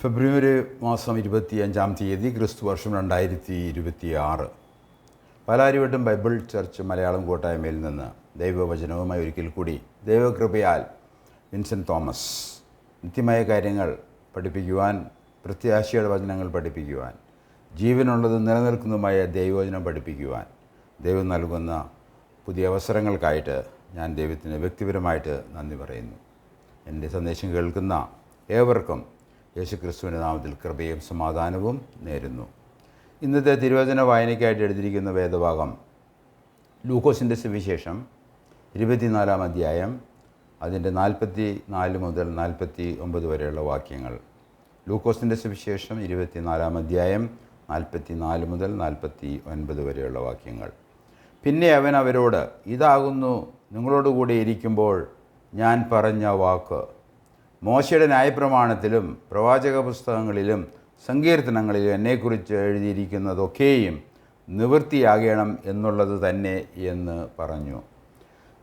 ഫെബ്രുവരി മാസം 25 ക്രിസ്തു വർഷം 2026 പാലാരിവട്ടം ബൈബിൾ ചർച്ച് മലയാളം കൂട്ടായ്മയിൽ നിന്ന് ദൈവവചനവുമായി ഒരിക്കൽ കൂടി ദൈവകൃപയാൽ വിൻസെൻ്റ് തോമസ് നിത്യമായ കാര്യങ്ങൾ പഠിപ്പിക്കുവാൻ, പ്രത്യാശയുടെ വചനങ്ങൾ പഠിപ്പിക്കുവാൻ, ജീവനുള്ളതും നിലനിൽക്കുന്നതുമായ ദൈവവചനം പഠിപ്പിക്കുവാൻ ദൈവം നൽകുന്ന പുതിയ അവസരങ്ങൾക്കായിട്ട് ഞാൻ ദൈവത്തിന് വ്യക്തിപരമായിട്ട് നന്ദി പറയുന്നു. എൻ്റെ സന്ദേശം കേൾക്കുന്ന ഏവർക്കും യേശുക്രിസ്തുവിൻ്റെ നാമത്തിൽ കൃപയും സമാധാനവും നേരുന്നു. ഇന്നത്തെ തിരുവചന വായനയ്ക്കായിട്ട് എഴുതിയിരിക്കുന്ന വേദഭാഗം ലൂക്കോസിൻ്റെ സുവിശേഷം 24-ാം അധ്യായം അതിൻ്റെ 44 മുതൽ 49 വരെയുള്ള വാക്യങ്ങൾ. ലൂക്കോസിൻ്റെ സുവിശേഷം 24-ാം അധ്യായം 44 മുതൽ 49 വരെയുള്ള വാക്യങ്ങൾ. പിന്നെ അവൻ അവരോട്, ഇതാകുന്നു നിങ്ങളോടുകൂടി ഇരിക്കുമ്പോൾ ഞാൻ പറഞ്ഞ വാക്ക്. മോശയുടെ ന്യായപ്രമാണത്തിലും പ്രവാചക പുസ്തകങ്ങളിലും സങ്കീർത്തനങ്ങളിലും എന്നെക്കുറിച്ച് എഴുതിയിരിക്കുന്നതൊക്കെയും നിവൃത്തിയാകണം എന്നുള്ളത് തന്നെ എന്ന് പറഞ്ഞു.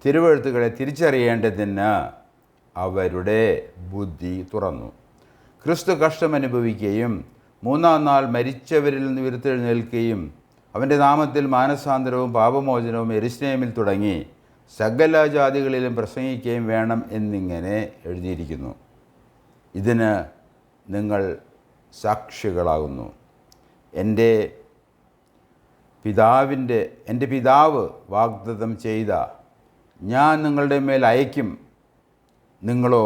തിരുവെഴുത്തുകളെ തിരിച്ചറിയേണ്ടതിന് അവരുടെ ബുദ്ധി തുറന്നു. ക്രിസ്തു കഷ്ടമനുഭവിക്കുകയും 3-ാം നാൾ മരിച്ചവരിൽ നിന്ന് ഉയർത്തെഴുന്നേൽക്കുകയും അവൻ്റെ നാമത്തിൽ മാനസാന്തരവും പാപമോചനവും യെരൂശലേമിൽ തുടങ്ങി സകല ജാതികളിലും പ്രസംഗിക്കുകയും വേണം എന്നിങ്ങനെ എഴുതിയിരിക്കുന്നു. ഇതിന് നിങ്ങൾ സാക്ഷികളാകുന്നു. എൻ്റെ പിതാവ് വാഗ്ദത്തം ചെയ്ത ഞാൻ നിങ്ങളുടെ മേൽ അയക്കും, നിങ്ങളോ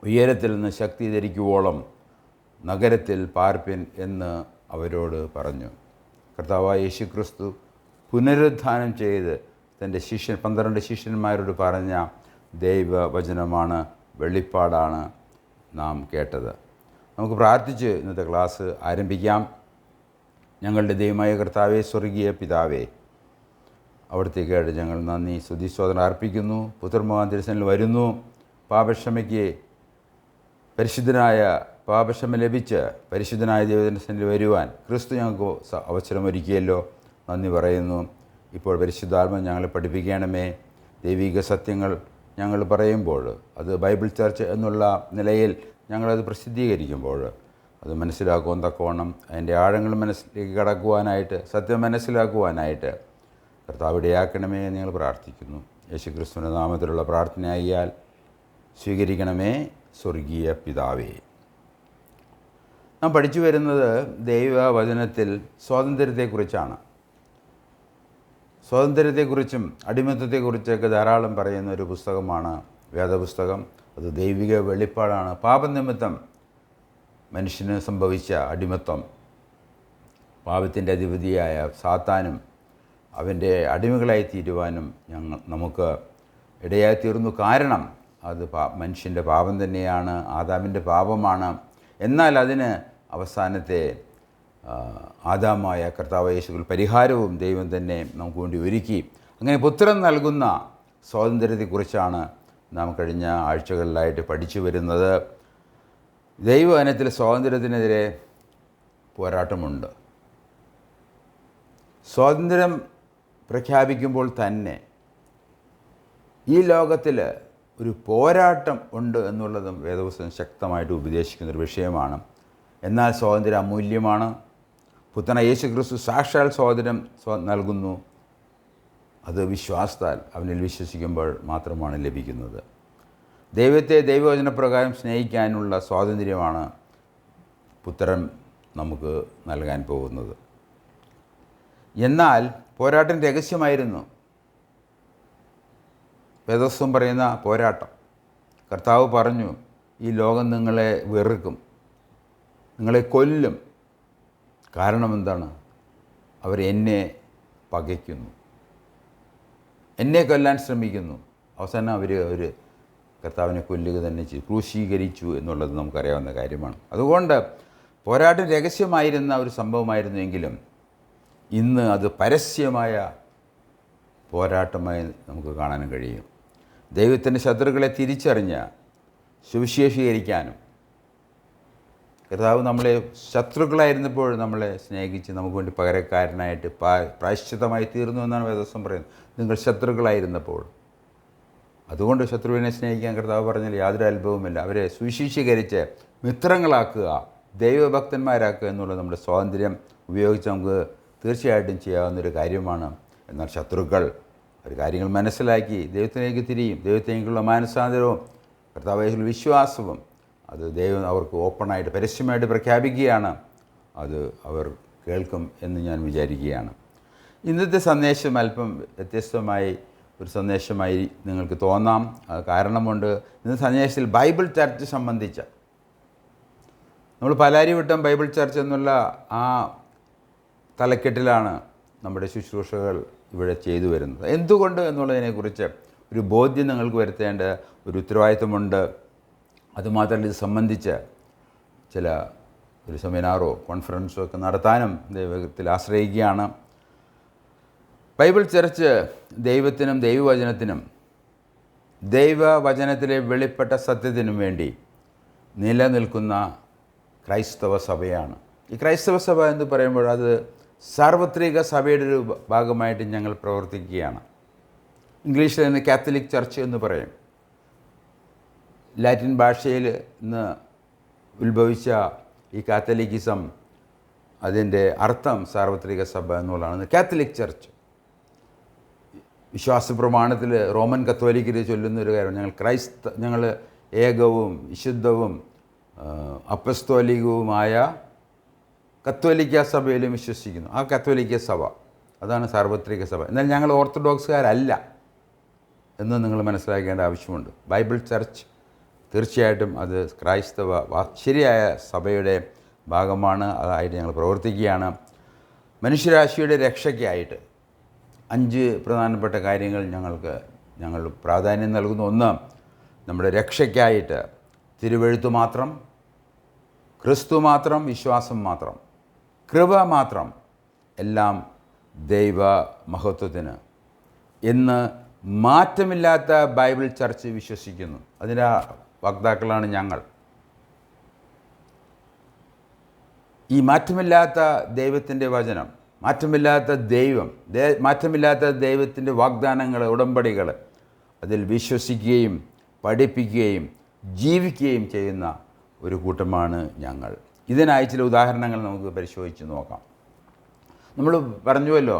ഉയരത്തിൽ നിന്ന് ശക്തി ധരിക്കുവോളം നഗരത്തിൽ പാർപ്പിൻ എന്ന് അവരോട് പറഞ്ഞു. കർത്താവായ യേശുക്രിസ്തു പുനരുദ്ധാനം ചെയ്ത് തൻ്റെ 12 ശിഷ്യന്മാരോട് പറഞ്ഞ ദൈവവചനമാണ്, വെളിപ്പാടാണ് നാം കേട്ടത്. നമുക്ക് പ്രാർത്ഥിച്ച് ഇന്നത്തെ ക്ലാസ് ആരംഭിക്കാം. ഞങ്ങളുടെ ദൈവമായ കർത്താവേ, സ്വർഗീയ പിതാവേ, അവിടത്തേക്കായിട്ട് ഞങ്ങൾ നന്ദി സ്തുതിസ്തോത്രം അർപ്പിക്കുന്നു. പുത്രമോഹൻ തിരുസനിൽ വരുന്നു. പാപക്ഷമയ്ക്ക് പാപക്ഷമ ലഭിച്ച് പരിശുദ്ധനായ ദൈവത്തിൻ്റെ വരുവാൻ ക്രിസ്തു ഞങ്ങൾക്ക് അവസരമൊരുക്കിയല്ലോ, നന്ദി പറയുന്നു. ഇപ്പോൾ പരിശുദ്ധാത്മ ഞങ്ങളെ പഠിപ്പിക്കണമേ. ദൈവിക സത്യങ്ങൾ ഞങ്ങൾ പറയുമ്പോൾ അത് ബൈബിൾ ചർച്ച് എന്നുള്ള നിലയിൽ ഞങ്ങളത് പ്രസിദ്ധീകരിക്കുമ്പോൾ അത് മനസ്സിലാക്കുവാൻ തക്കവണ്ണം അതിൻ്റെ ആഴങ്ങൾ മനസ്സിലേക്ക് കടക്കുവാനായിട്ട്, സത്യം മനസ്സിലാക്കുവാനായിട്ട് കർത്താവ് ഇടയാക്കണമേ എന്ന് ഞങ്ങൾ പ്രാർത്ഥിക്കുന്നു. യേശുക്രിസ്തുവിൻ്റെ നാമത്തിലുള്ള പ്രാർത്ഥനയായാൽ സ്വീകരിക്കണമേ, സ്വർഗീയ പിതാവേ. നാം പഠിച്ചു വരുന്നത് ദൈവവചനത്തിൽ സ്വാതന്ത്ര്യത്തെക്കുറിച്ചാണ്. സ്വാതന്ത്ര്യത്തെക്കുറിച്ചും അടിമത്തത്തെക്കുറിച്ചൊക്കെ ധാരാളം പറയുന്ന ഒരു പുസ്തകമാണ് വേദപുസ്തകം. അത് ദൈവിക വെളിപ്പാടാണ്. പാപനിമിത്തം മനുഷ്യന് സംഭവിച്ച അടിമത്തം, പാപത്തിൻ്റെ അധിപതിയായ സാത്താനും അവൻ്റെ അടിമകളായി തീരുവാനും നമുക്ക് ഇടയായിത്തീർന്നു. കാരണം അത് മനുഷ്യൻ്റെ പാപം തന്നെയാണ്, ആദാമിൻ്റെ പാപമാണ്. എന്നാൽ അതിന് അവസാനത്തെ ആദാമായ കർത്താവ് യേശുവിൽ പരിഹാരവും ദൈവം തന്നെ നമുക്ക് വേണ്ടി ഒരുക്കി. അങ്ങനെ പുത്രൻ നൽകുന്ന സ്വാതന്ത്ര്യത്തെക്കുറിച്ചാണ് നാം കഴിഞ്ഞ ആഴ്ചകളിലായിട്ട് പഠിച്ചു വരുന്നത്. ദൈവവചനത്തിൽ സ്വാതന്ത്ര്യത്തിനെതിരെ പോരാട്ടമുണ്ട്. സ്വാതന്ത്ര്യം പ്രഖ്യാപിക്കുമ്പോൾ തന്നെ ഈ ലോകത്തിൽ ഒരു പോരാട്ടം ഉണ്ട് എന്നുള്ളതും വേദപുസ്തകം ശക്തമായിട്ട് ഉപദേശിക്കുന്നൊരു വിഷയമാണ്. എന്നാൽ സ്വാതന്ത്ര്യം അമൂല്യമാണ്. പുത്രനായ യേശുക്രിസ്തു സാക്ഷാൽ സ്വാതന്ത്ര്യം നൽകുന്നു. അത് വിശ്വാസത്താൽ അവനിൽ വിശ്വസിക്കുമ്പോൾ മാത്രമാണ് ലഭിക്കുന്നത്. ദൈവത്തെ ദൈവവചനപ്രകാരം സ്നേഹിക്കാനുള്ള സ്വാതന്ത്ര്യമാണ് പുത്രൻ നമുക്ക് നൽകാൻ പോകുന്നത്. എന്നാൽ പോരാട്ടം രഹസ്യമായിരുന്നു. വേദപുസ്തകം പറയുന്ന പോരാട്ടം. കർത്താവ് പറഞ്ഞു, ഈ ലോകം നിങ്ങളെ വെറുക്കും, നിങ്ങളെ കൊല്ലും. കാരണം എന്താണ്? അവർ എന്നെ പകയ്ക്കുന്നു, എന്നെ കൊല്ലാൻ ശ്രമിക്കുന്നു. അവസാനം അവർ കർത്താവിനെ കൊല്ലുക തന്നെ ചെയ്തു, ക്രൂശീകരിച്ചു എന്നുള്ളത് നമുക്കറിയാവുന്ന കാര്യമാണ്. അതുകൊണ്ട് പോരാട്ടം രഹസ്യമായിരുന്ന ഒരു സംഭവമായിരുന്നുവെങ്കിലും ഇന്ന് അത് പരസ്യമായ പോരാട്ടമായി നമുക്ക് കാണാൻ കഴിയും. ദൈവത്തിൻ്റെ ശത്രുക്കളെ തിരിച്ചറിഞ്ഞ് സുവിശേഷീകരിക്കാനും, കർത്താവ് നമ്മളെ ശത്രുക്കളായിരുന്നപ്പോൾ നമ്മളെ സ്നേഹിച്ച് നമുക്ക് വേണ്ടി പകരക്കാരനായിട്ട് പ്രായശ്ചിത്തമായി തീർന്നു എന്നാണ് വേദപുസ്തകം പറയുന്നത്. നിങ്ങൾ ശത്രുക്കളായിരുന്നപ്പോൾ അതുകൊണ്ട് ശത്രുവിനെ സ്നേഹിക്കാൻ കർത്താവ് പറഞ്ഞാൽ യാതൊരു അത്ഭവവുമില്ല. അവരെ സുവിശേഷീകരിച്ച് മിത്രങ്ങളാക്കുക, ദൈവഭക്തന്മാരാക്കുക എന്നുള്ളത് നമ്മുടെ സ്വാതന്ത്ര്യം ഉപയോഗിച്ച് നമുക്ക് തീർച്ചയായിട്ടും ചെയ്യാവുന്നൊരു കാര്യമാണ്. എന്നാൽ ശത്രുക്കൾ ഒരു കാര്യങ്ങൾ മനസ്സിലാക്കി ദൈവത്തിലേക്ക് തിരിയും. ദൈവത്തിലേക്കുള്ള മാനസാന്തരവും കർത്താവിൽ വിശ്വാസവും അത് ദൈവം അവർക്ക് ഓപ്പണായിട്ട് പരസ്യമായിട്ട് പ്രഖ്യാപിക്കുകയാണ്. അത് അവർ കേൾക്കും എന്ന് ഞാൻ വിചാരിക്കുകയാണ്. ഇന്നത്തെ സന്ദേശം അല്പം വ്യത്യസ്തമായി ഒരു സന്ദേശമായി നിങ്ങൾക്ക് തോന്നാം. കാരണമുണ്ട്. ഇന്നത്തെ സന്ദേശത്തിൽ ബൈബിൾ ചർച്ച് സംബന്ധിച്ച നമ്മൾ പാലാരിവട്ടം ബൈബിൾ ചർച്ച് എന്നുള്ള ആ തലക്കെട്ടിലാണ് നമ്മുടെ ശുശ്രൂഷകൾ ഇവിടെ ചെയ്തു വരുന്നത്. എന്തുകൊണ്ട് എന്നുള്ളതിനെക്കുറിച്ച് ഒരു ബോധ്യം നിങ്ങൾക്ക് വരുത്തേണ്ട ഒരു ഉത്തരവാദിത്വമുണ്ട്. അതുമാത്രമല്ല, ഇത് സംബന്ധിച്ച് ഒരു സെമിനാറോ കോൺഫറൻസോ ഒക്കെ നടത്താനും ദൈവത്തിൽ ആശ്രയിക്കുകയാണ്. ബൈബിൾ ചർച്ച് ദൈവത്തിനും ദൈവവചനത്തിനും ദൈവവചനത്തിലെ വെളിപ്പെട്ട സത്യത്തിനും വേണ്ടി നിലനിൽക്കുന്ന ക്രൈസ്തവ സഭയാണ്. ഈ ക്രൈസ്തവ സഭ എന്ന് പറയുമ്പോൾ അത് സാർവത്രിക സഭയുടെ ഒരു ഭാഗമായിട്ട് ഞങ്ങൾ പ്രവർത്തിക്കുകയാണ്. ഇംഗ്ലീഷിൽ നിന്ന് കാത്തലിക് ചർച്ച് എന്ന് പറയും. ലാറ്റിൻ ഭാഷയിൽ നിന്ന് ഉത്ഭവിച്ച ഈ കാത്തലിക്കിസം, അതിൻ്റെ അർത്ഥം സാർവത്രിക സഭ എന്നുള്ളതാണ്. കാത്തലിക് ചർച്ച് വിശ്വാസ പ്രമാണത്തിൽ റോമൻ കത്തോലിക്കർ ചൊല്ലുന്നൊരു കാര്യം, ഞങ്ങൾ ഏകവും വിശുദ്ധവും അപ്പസ്തോലികവുമായ കത്തോലിക്ക സഭയിലും വിശ്വസിക്കുന്നു. ആ കത്തോലിക്ക സഭ, അതാണ് സാർവത്രിക സഭ. എന്നാൽ ഞങ്ങൾ ഓർത്തഡോക്സുകാരല്ല എന്ന് നിങ്ങൾ മനസ്സിലാക്കേണ്ട ആവശ്യമുണ്ട്. ബൈബിൾ ചർച്ച് തീർച്ചയായിട്ടും അത് ക്രൈസ്തവ ശരിയായ സഭയുടെ ഭാഗമാണ്. അതായിട്ട് ഞങ്ങൾ പ്രവർത്തിക്കുകയാണ്. മനുഷ്യരാശിയുടെ രക്ഷയ്ക്കായിട്ട് 5 പ്രധാനപ്പെട്ട കാര്യങ്ങൾ ഞങ്ങൾ പ്രാധാന്യം നൽകുന്നു. ഒന്ന്, നമ്മുടെ രക്ഷയ്ക്കായിട്ട് തിരുവെഴുത്ത് മാത്രം, ക്രിസ്തു മാത്രം, വിശ്വാസം മാത്രം, കൃപ മാത്രം, എല്ലാം ദൈവ മഹത്വത്തിന് എന്ന് മാറ്റമില്ലാത്ത ബൈബിൾ ചർച്ച് വിശ്വസിക്കുന്നു. അതിൻ്റെ വക്താക്കളാണ് ഞങ്ങൾ. ഈ മാറ്റമില്ലാത്ത ദൈവത്തിൻ്റെ വചനം, മാറ്റമില്ലാത്ത ദൈവം, മാറ്റമില്ലാത്ത ദൈവത്തിൻ്റെ വാഗ്ദാനങ്ങൾ, ഉടമ്പടികൾ, അതിൽ വിശ്വസിക്കുകയും പഠിപ്പിക്കുകയും ജീവിക്കുകയും ചെയ്യുന്ന ഒരു കൂട്ടമാണ് ഞങ്ങൾ. ഇതിനായി ചില ഉദാഹരണങ്ങൾ നമുക്ക് പരിശോധിച്ച് നോക്കാം. നമ്മൾ പറഞ്ഞുവല്ലോ,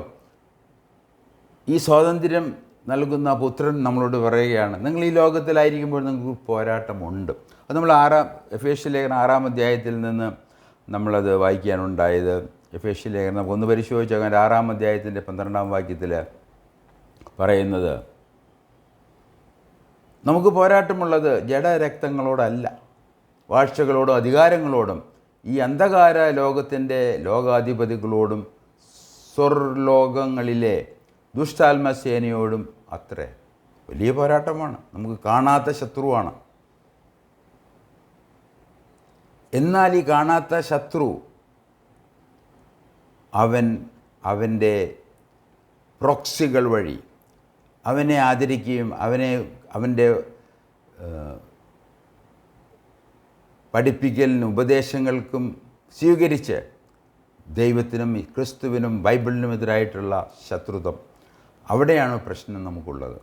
ഈ സ്വാതന്ത്ര്യം നൽകുന്ന പുത്രൻ നമ്മളോട് പറയുകയാണ്, നിങ്ങൾ ഈ ലോകത്തിലായിരിക്കുമ്പോൾ നിങ്ങൾക്ക് പോരാട്ടമുണ്ട്. അത് നമ്മൾ എഫേസ്യ ലേഖനം 6-ാം അധ്യായത്തിൽ നിന്ന് നമ്മളത് വായിക്കാനുണ്ടായത്. എഫേസ്യ ലേഖനം നമുക്കൊന്ന് പരിശോധിച്ചാൽ 6-ാം അധ്യായത്തിൻ്റെ 12-ാം വാക്യത്തിൽ പറയുന്നത്, നമുക്ക് പോരാട്ടമുള്ളത് ജഡരക്തങ്ങളോടല്ല, വാഴ്ചകളോടും അധികാരങ്ങളോടും ഈ അന്ധകാര ലോകത്തിൻ്റെ ലോകാധിപതികളോടും സ്വർലോകങ്ങളിലെ ദുഷ്ടാത്മസേനയോടും അത്രേ. വലിയ പോരാട്ടമാണ്. നമുക്ക് കാണാത്ത ശത്രുവാണ്. എന്നാൽ ഈ കാണാത്ത ശത്രു അവൻ്റെ പ്രോക്സികൾ വഴി അവനെ ആദരിക്കുകയും അവൻ്റെ പഠിപ്പിക്കലിനും ഉപദേശങ്ങൾക്കും സ്വീകരിച്ച് ദൈവത്തിനും ക്രിസ്തുവിനും ബൈബിളിനും എതിരായിട്ടുള്ള ശത്രുത്വം, അവിടെയാണ് പ്രശ്നം നമുക്കുള്ളത്.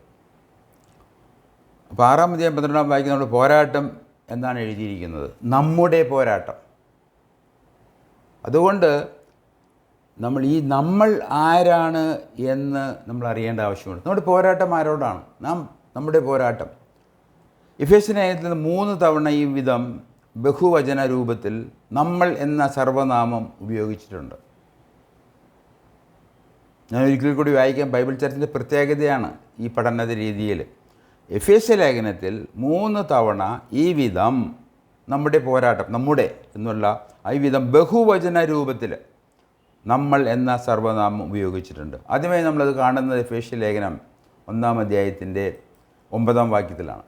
അപ്പോൾ 6-ാം അധ്യായം 12-ാം വാക്യം നമ്മുടെ പോരാട്ടം എന്നാണ് എഴുതിയിരിക്കുന്നത്, നമ്മുടെ പോരാട്ടം. അതുകൊണ്ട് നമ്മൾ ആരാണ് എന്ന് നമ്മൾ അറിയേണ്ട ആവശ്യമുണ്ട്. നമ്മുടെ പോരാട്ടം ആരോടാണ്? നമ്മുടെ പോരാട്ടം എഫേസ്യ ലേഖനത്തിൽ 3 തവണ ഈ വിധം ബഹുവചന രൂപത്തിൽ നമ്മൾ എന്ന സർവനാമം ഉപയോഗിച്ചിട്ടുണ്ട്. ഞാൻ ഒരിക്കൽ കൂടി വായിക്കാം. ബൈബിൾ ചർച്ചിൻ്റെ പ്രത്യേകതയാണ് ഈ പഠന രീതിയിൽ. എഫേസ്യ ലേഖനത്തിൽ 3 തവണ ഈ വിധം നമ്മുടെ പോരാട്ടം, നമ്മുടെ എന്നുള്ള ഈ വിധം ബഹുവചന രൂപത്തിൽ നമ്മൾ എന്ന സർവനാമം ഉപയോഗിച്ചിട്ടുണ്ട്. ആദ്യമായി നമ്മളത് കാണുന്നത് എഫേസ്യ ലേഖനം 1-ാം അധ്യായത്തിൻ്റെ 9-ാം വാക്യത്തിലാണ്.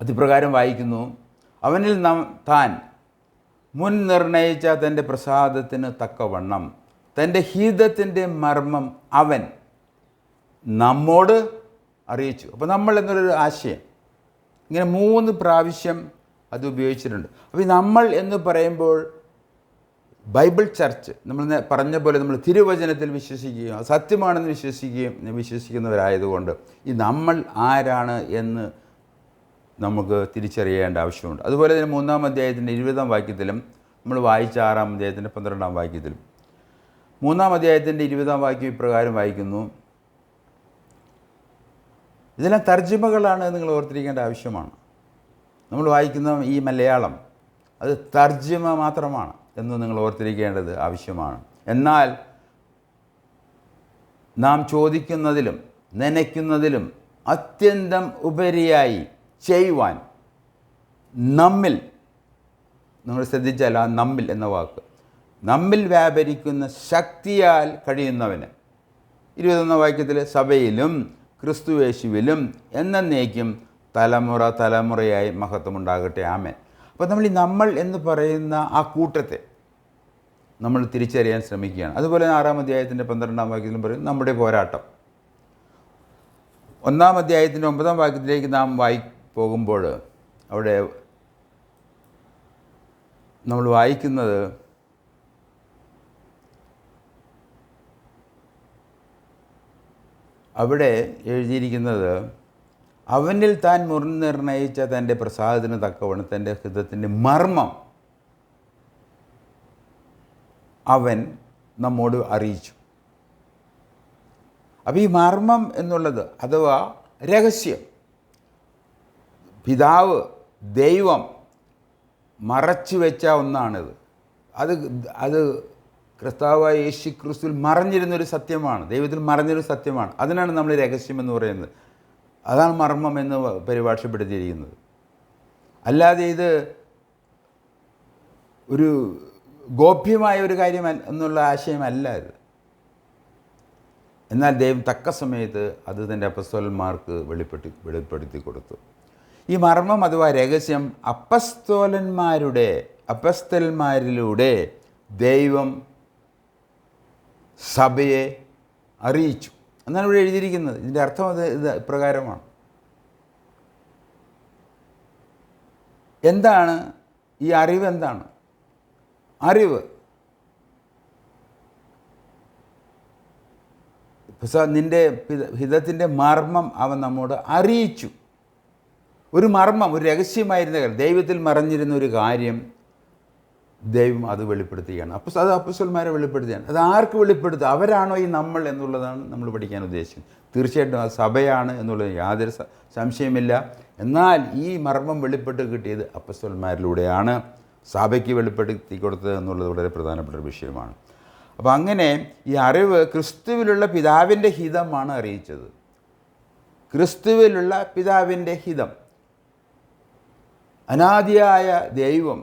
അതിപ്രകാരം വായിക്കുന്നു, അവനിൽ താൻ മുൻ നിർണയിച്ച തൻ്റെ പ്രസാദത്തിന് തക്കവണ്ണം തൻ്റെ ഹിതത്തിൻ്റെ മർമ്മം അവൻ നമ്മോട് അറിയിച്ചു. അപ്പോൾ നമ്മൾ എന്നൊരു ആശയം ഇങ്ങനെ 3 പ്രാവശ്യം അത് ഉപയോഗിച്ചിട്ടുണ്ട്. അപ്പോൾ ഈ നമ്മൾ എന്ന് പറയുമ്പോൾ ബൈബിൾ ചർച്ച് നമ്മൾ പറഞ്ഞ പോലെ നമ്മൾ തിരുവചനത്തിൽ വിശ്വസിക്കുകയും സത്യമാണെന്ന് വിശ്വസിക്കുന്നവരായതുകൊണ്ട് ഈ നമ്മൾ ആരാണ് എന്ന് നമുക്ക് തിരിച്ചറിയേണ്ട ആവശ്യമുണ്ട്. അതുപോലെ തന്നെ 3-ാം അധ്യായത്തിൻ്റെ 20-ാം വാക്യത്തിലും നമ്മൾ വായിച്ച 6-ാം അധ്യായത്തിൻ്റെ 12-ാം വാക്യത്തിലും 3-ാം അധ്യായത്തിൻ്റെ 20-ാം വാക്യം ഇപ്രകാരം വായിക്കുന്നു. ഇതെല്ലാം തർജ്ജിമകളാണ് നിങ്ങൾ ഓർത്തിരിക്കേണ്ട ആവശ്യമാണ്. നമ്മൾ വായിക്കുന്ന ഈ മലയാളം അത് തർജ്ജിമ മാത്രമാണ് എന്ന് നിങ്ങൾ ഓർത്തിരിക്കേണ്ടത് ആവശ്യമാണ്. എന്നാൽ നാം ചോദിക്കുന്നതിലും നനയ്ക്കുന്നതിലും അത്യന്തം ഉപരിയായി ചെയ്യുവാൻ നമ്മിൽ, നിങ്ങൾ ശ്രദ്ധിച്ചാൽ ആ നമ്മിൽ എന്ന വാക്ക്, നമ്മിൽ വ്യാപരിക്കുന്ന ശക്തിയാൽ കഴിയുന്നവന് 21-ാം വാക്യത്തിൽ സഭയിലും ക്രിസ്തുയേശുവിലും എന്നേക്കും തലമുറ തലമുറയായി മഹത്വമുണ്ടാകട്ടെ, ആമേൻ. അപ്പോൾ നമ്മൾ ഈ നമ്മൾ എന്ന് പറയുന്ന ആ കൂട്ടത്തെ നമ്മൾ തിരിച്ചറിയാൻ ശ്രമിക്കുകയാണ്. അതുപോലെ 6-ാം അധ്യായത്തിൻ്റെ 12-ാം വാക്യത്തിലും പറയും നമ്മുടെ പോരാട്ടം. 1-ാം അധ്യായത്തിൻ്റെ 9-ാം വാക്യത്തിലേക്ക് നാം പോകുമ്പോൾ അവിടെ നമ്മൾ വായിക്കുന്നത് അവിടെ എഴുതിയിരിക്കുന്നത്, അവനിൽ താൻ മുൻനിർണയിച്ച തൻ്റെ പ്രസാദത്തിന് തക്കവണ്ണം തൻ്റെ ഹൃദയത്തിൻ്റെ മർമ്മം അവൻ നമ്മോട് അറിയിച്ചു. അപ്പോൾ ഈ മർമ്മം എന്നുള്ളത് അഥവാ രഹസ്യം, പിതാവ് ദൈവം മറച്ചു വെച്ച ഒന്നാണിത്. അത് കർത്താവായ യേശു ക്രിസ്തുവിൽ മറഞ്ഞിരുന്നൊരു സത്യമാണ്, ദൈവത്തിൽ മറഞ്ഞൊരു സത്യമാണ്. അതിനാണ് നമ്മൾ രഹസ്യം എന്ന് പറയുന്നത്. അതാണ് മർമ്മം എന്ന് പരിഭാഷപ്പെടുത്തിയിരിക്കുന്നത്. അല്ലാതെ ഇത് ഒരു ഗോപ്യമായ ഒരു കാര്യം എന്നുള്ള ആശയമല്ല ഇത്. എന്നാൽ ദൈവം തക്ക സമയത്ത് അത് തൻ്റെ അപ്പസ്തോലന്മാർക്ക് വെളിപ്പെടുത്തി കൊടുത്തു. ഈ മർമ്മം അഥവാ രഹസ്യം അപ്പസ്തലന്മാരിലൂടെ ദൈവം സഭയെ അറിയിച്ചു എന്നാണ് ഇവിടെ എഴുതിയിരിക്കുന്നത്. ഇതിൻ്റെ അർത്ഥം ഇത് ഇപ്രകാരമാണ്. എന്താണ് ഈ അറിവ്? എന്താണ് അറിവ്? നിൻ്റെ ഹിതത്തിൻ്റെ മർമ്മം അവൻ നമ്മോട് അറിയിച്ചു. ഒരു മർമ്മം, ഒരു രഹസ്യമായിരുന്ന കാര്യം, ദൈവത്തിൽ മറഞ്ഞിരുന്ന ഒരു കാര്യം ദൈവം അത് വെളിപ്പെടുത്തുകയാണ്. അത് അപ്പോസ്തലന്മാരെ വെളിപ്പെടുത്തുകയാണ്. അത് ആർക്ക് വെളിപ്പെടുത്തുക? അവരാണോ ഈ നമ്മൾ എന്നുള്ളതാണ് നമ്മൾ പഠിക്കാൻ ഉദ്ദേശിക്കുന്നത്. തീർച്ചയായിട്ടും അത് സഭയാണ് എന്നുള്ളത് യാതൊരു സംശയമില്ല. എന്നാൽ ഈ മർമ്മം വെളിപ്പെട്ട് കിട്ടിയത് അപ്പോസ്തലന്മാരിലൂടെയാണ്, സഭയ്ക്ക് വെളിപ്പെടുത്തി കൊടുത്തത് എന്നുള്ളത് വളരെ പ്രധാനപ്പെട്ട ഒരു വിഷയമാണ്. അപ്പോൾ അങ്ങനെ ഈ അറിവ് ക്രിസ്തുവിലുള്ള പിതാവിൻ്റെ ഹിതമാണ് അറിയിച്ചത്. ക്രിസ്തുവിലുള്ള പിതാവിൻ്റെ ഹിതം, അനാദിയായ ദൈവം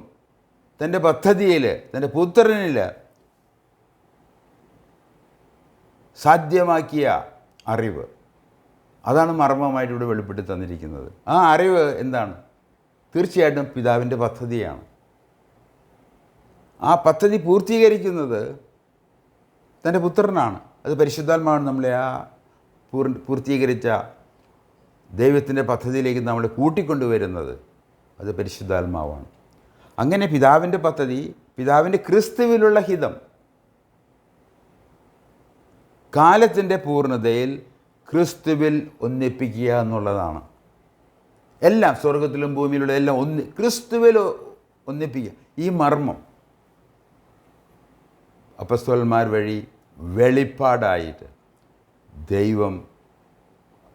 തൻ്റെ പദ്ധതിയിൽ തൻ്റെ പുത്രനിൽ സാധ്യമാക്കിയ അറിവ്, അതാണ് മർമ്മമായിട്ട് ഇവിടെ വെളിപ്പെടുത്തി തന്നിരിക്കുന്നത്. ആ അറിവ് എന്താണ്? തീർച്ചയായിട്ടും പിതാവിൻ്റെ പദ്ധതിയാണ്. ആ പദ്ധതി പൂർത്തീകരിക്കുന്നത് തൻ്റെ പുത്രനാണ്. അത് പരിശുദ്ധാത്മാവാണ് നമ്മളെ ആ പൂർത്തീകരിച്ച ദൈവത്തിൻ്റെ പദ്ധതിയിലേക്ക് നമ്മളെ കൂട്ടിക്കൊണ്ടുവരുന്നത്. അത് പരിശുദ്ധാത്മാവാണ്. അങ്ങനെ പിതാവിൻ്റെ പദ്ധതി, പിതാവിൻ്റെ ക്രിസ്തുവിലുള്ള ഹിതം കാലത്തിൻ്റെ പൂർണ്ണതയിൽ ക്രിസ്തുവിൽ ഒന്നിപ്പിക്കുക എന്നുള്ളതാണ്. എല്ലാം സ്വർഗത്തിലും ഭൂമിയിലുള്ള എല്ലാം ക്രിസ്തുവിൽ ഒന്നിപ്പിക്കുക. ഈ മർമ്മം അപ്പോസ്തലന്മാർ വഴി വെളിപ്പാടായിട്ട് ദൈവം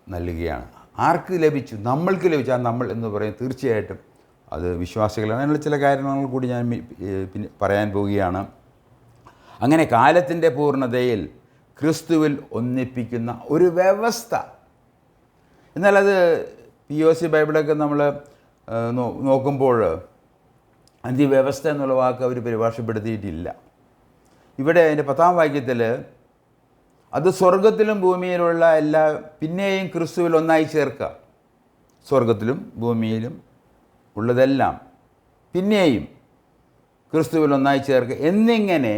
നൽകുകയാണ്. ആർക്ക് ലഭിച്ചു? നമ്മൾക്ക് ലഭിച്ചു. ആ നമ്മൾ എന്ന് പറയുന്നത് തീർച്ചയായിട്ടും അത് വിശ്വാസികളാണ്. അതിനുള്ള ചില കാര്യങ്ങൾ കൂടി ഞാൻ പിന്നെ പറയാൻ പോവുകയാണ്. അങ്ങനെ കാലത്തിൻ്റെ പൂർണ്ണതയിൽ ക്രിസ്തുവിൽ ഒന്നിപ്പിക്കുന്ന ഒരു വ്യവസ്ഥ. എന്നാൽ അത് POC ബൈബിളൊക്കെ നമ്മൾ നോക്കുമ്പോൾ വ്യവസ്ഥ എന്നുള്ള വാക്ക് അവർ പരിഭാഷപ്പെടുത്തിയിട്ടില്ല. ഇവിടെ അതിൻ്റെ 10-ാം വാക്യത്തിൽ അത് സ്വർഗത്തിലും ഭൂമിയിലുള്ള എല്ലാ പിന്നെയും ക്രിസ്തുവിൽ ഒന്നായി ചേർക്കുക. സ്വർഗത്തിലും ഭൂമിയിലും ഉള്ളതെല്ലാം പിന്നെയും ക്രിസ്തുവിൽ ഒന്നായി ചേർക്കുക എന്നിങ്ങനെ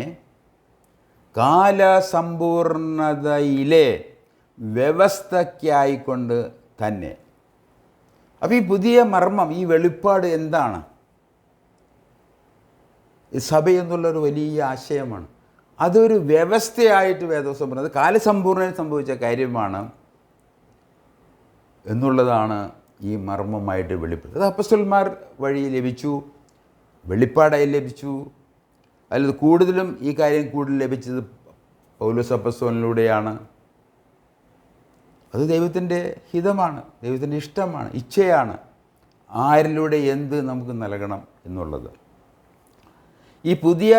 കാലസമ്പൂർണതയിലെ വ്യവസ്ഥയ്ക്കായിക്കൊണ്ട് തന്നെ. അപ്പോൾ ഈ പുതിയ മർമ്മം, ഈ വെളിപ്പാട് എന്താണ്? ഈ സഭയെന്നുള്ളൊരു വലിയ ആശയമാണ്. അതൊരു വ്യവസ്ഥയായിട്ട് വേദോസം പറയുന്നത് കാലസമ്പൂർണ്ണയിൽ സംഭവിച്ച കാര്യമാണ് എന്നുള്ളതാണ് ഈ മർമ്മമായിട്ട് വെളിപ്പെടുന്നത്. അത് അപ്പസ്തലന്മാർ വഴി ലഭിച്ചു, വെളിപ്പാടായി ലഭിച്ചു. അതിൽ കൂടുതലും ഈ കാര്യം കൂടുതൽ ലഭിച്ചത് പൗലോസ് അപ്പസ്തലനിലൂടെയാണ്. അത് ദൈവത്തിൻ്റെ ഹിതമാണ്, ദൈവത്തിൻ്റെ ഇഷ്ടമാണ്, ഇച്ഛയാണ് ആരിലൂടെ എന്ത് നമുക്ക് നൽകണം എന്നുള്ളത്. ഈ പുതിയ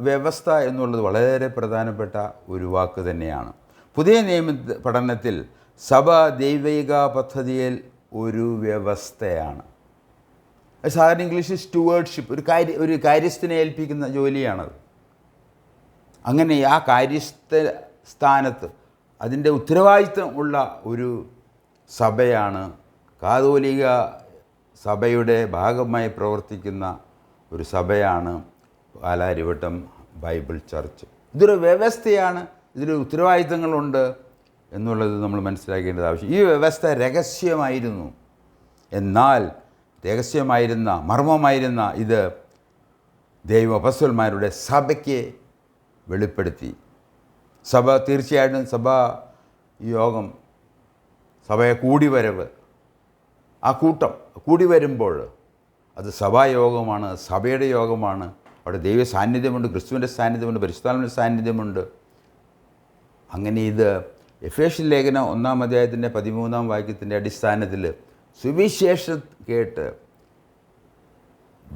വ്യവസ്ഥ എന്നുള്ളത് വളരെ പ്രധാനപ്പെട്ട ഒരു വാക്ക് തന്നെയാണ്. പുതിയ നിയമ പഠനത്തിൽ സഭ ദൈവിക പദ്ധതിയിൽ ഒരു വ്യവസ്ഥയാണ്. സാധാരണ ഇംഗ്ലീഷിൽ സ്റ്റുവേർഡ്ഷിപ്പ്, ഒരു കാര്യസ്ഥനെ ഏൽപ്പിക്കുന്ന ജോലിയാണത്. അങ്ങനെ ആ കാര്യസ്ഥാനത്ത് അതിൻ്റെ ഉത്തരവാദിത്വം ഉള്ള ഒരു സഭയാണ് കാതോലിക സഭയുടെ ഭാഗമായി പ്രവർത്തിക്കുന്ന ഒരു സഭയാണ് പാലാരിവട്ടം ബൈബിൾ ചർച്ച്. ഇതൊരു വ്യവസ്ഥയാണ്, ഇതിൽ ഉത്തരവാദിത്തങ്ങളുണ്ട് എന്നുള്ളത് നമ്മൾ മനസ്സിലാക്കേണ്ടത് ആവശ്യം. ഈ വ്യവസ്ഥ രഹസ്യമായിരുന്നു. എന്നാൽ രഹസ്യമായിരുന്ന മർമ്മമായിരുന്ന ഇത് ദൈവ അപ്പോസ്തലന്മാരുടെ സഭയ്ക്ക് വെളിപ്പെടുത്തി. സഭ തീർച്ചയായിട്ടും സഭാ യോഗം, സഭയെ കൂടിവരവ്, ആ കൂട്ടം കൂടി വരുമ്പോൾ അത് സഭായോഗമാണ്, സഭയുടെ യോഗമാണ്. അവിടെ ദൈവ സാന്നിധ്യമുണ്ട്, ക്രിസ്തുവിൻ്റെ സാന്നിധ്യമുണ്ട്, പരിശുദ്ധാത്മാവിൻ്റെ സാന്നിധ്യമുണ്ട്. അങ്ങനെ ഇത് എഫേസ്യർ ലേഖനം 1-ാം അധ്യായത്തിൻ്റെ 13-ാം വാക്യത്തിൻ്റെ അടിസ്ഥാനത്തിൽ സുവിശേഷം കേട്ട്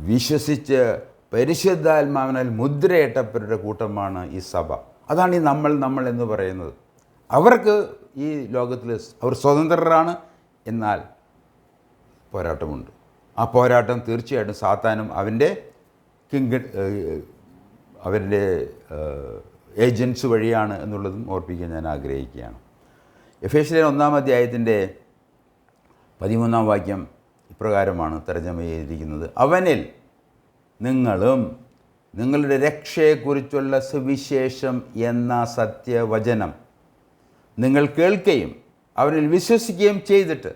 വിശ്വസിച്ച് പരിശുദ്ധാത്മാവിനാൽ മുദ്രയിട്ടവരുടെ കൂട്ടമാണ് ഈ സഭ. അതാണ് ഈ നമ്മൾ എന്ന് പറയുന്നത്. അവർക്ക് ഈ ലോകത്തിൽ അവർ സ്വതന്ത്രരാണ്, എന്നാൽ പോരാട്ടമുണ്ട്. ആ പോരാട്ടം തീർച്ചയായിട്ടും സാത്താനും അവരുടെ ഏജൻസ് വഴിയാണ് എന്നുള്ളതും ഓർപ്പിക്കാൻ ഞാൻ ആഗ്രഹിക്കുകയാണ്. എഫേസ്യർ 1-ാം അധ്യായത്തിൻ്റെ 13-ാം വാക്യം ഇപ്രകാരമാണ് തർജ്ജമ ചെയ്തിരിക്കുന്നത്: അവനിൽ നിങ്ങളും നിങ്ങളുടെ രക്ഷയെക്കുറിച്ചുള്ള സുവിശേഷം എന്ന സത്യവചനം നിങ്ങൾ കേൾക്കുകയും അവനിൽ വിശ്വസിക്കുകയും ചെയ്തിട്ട്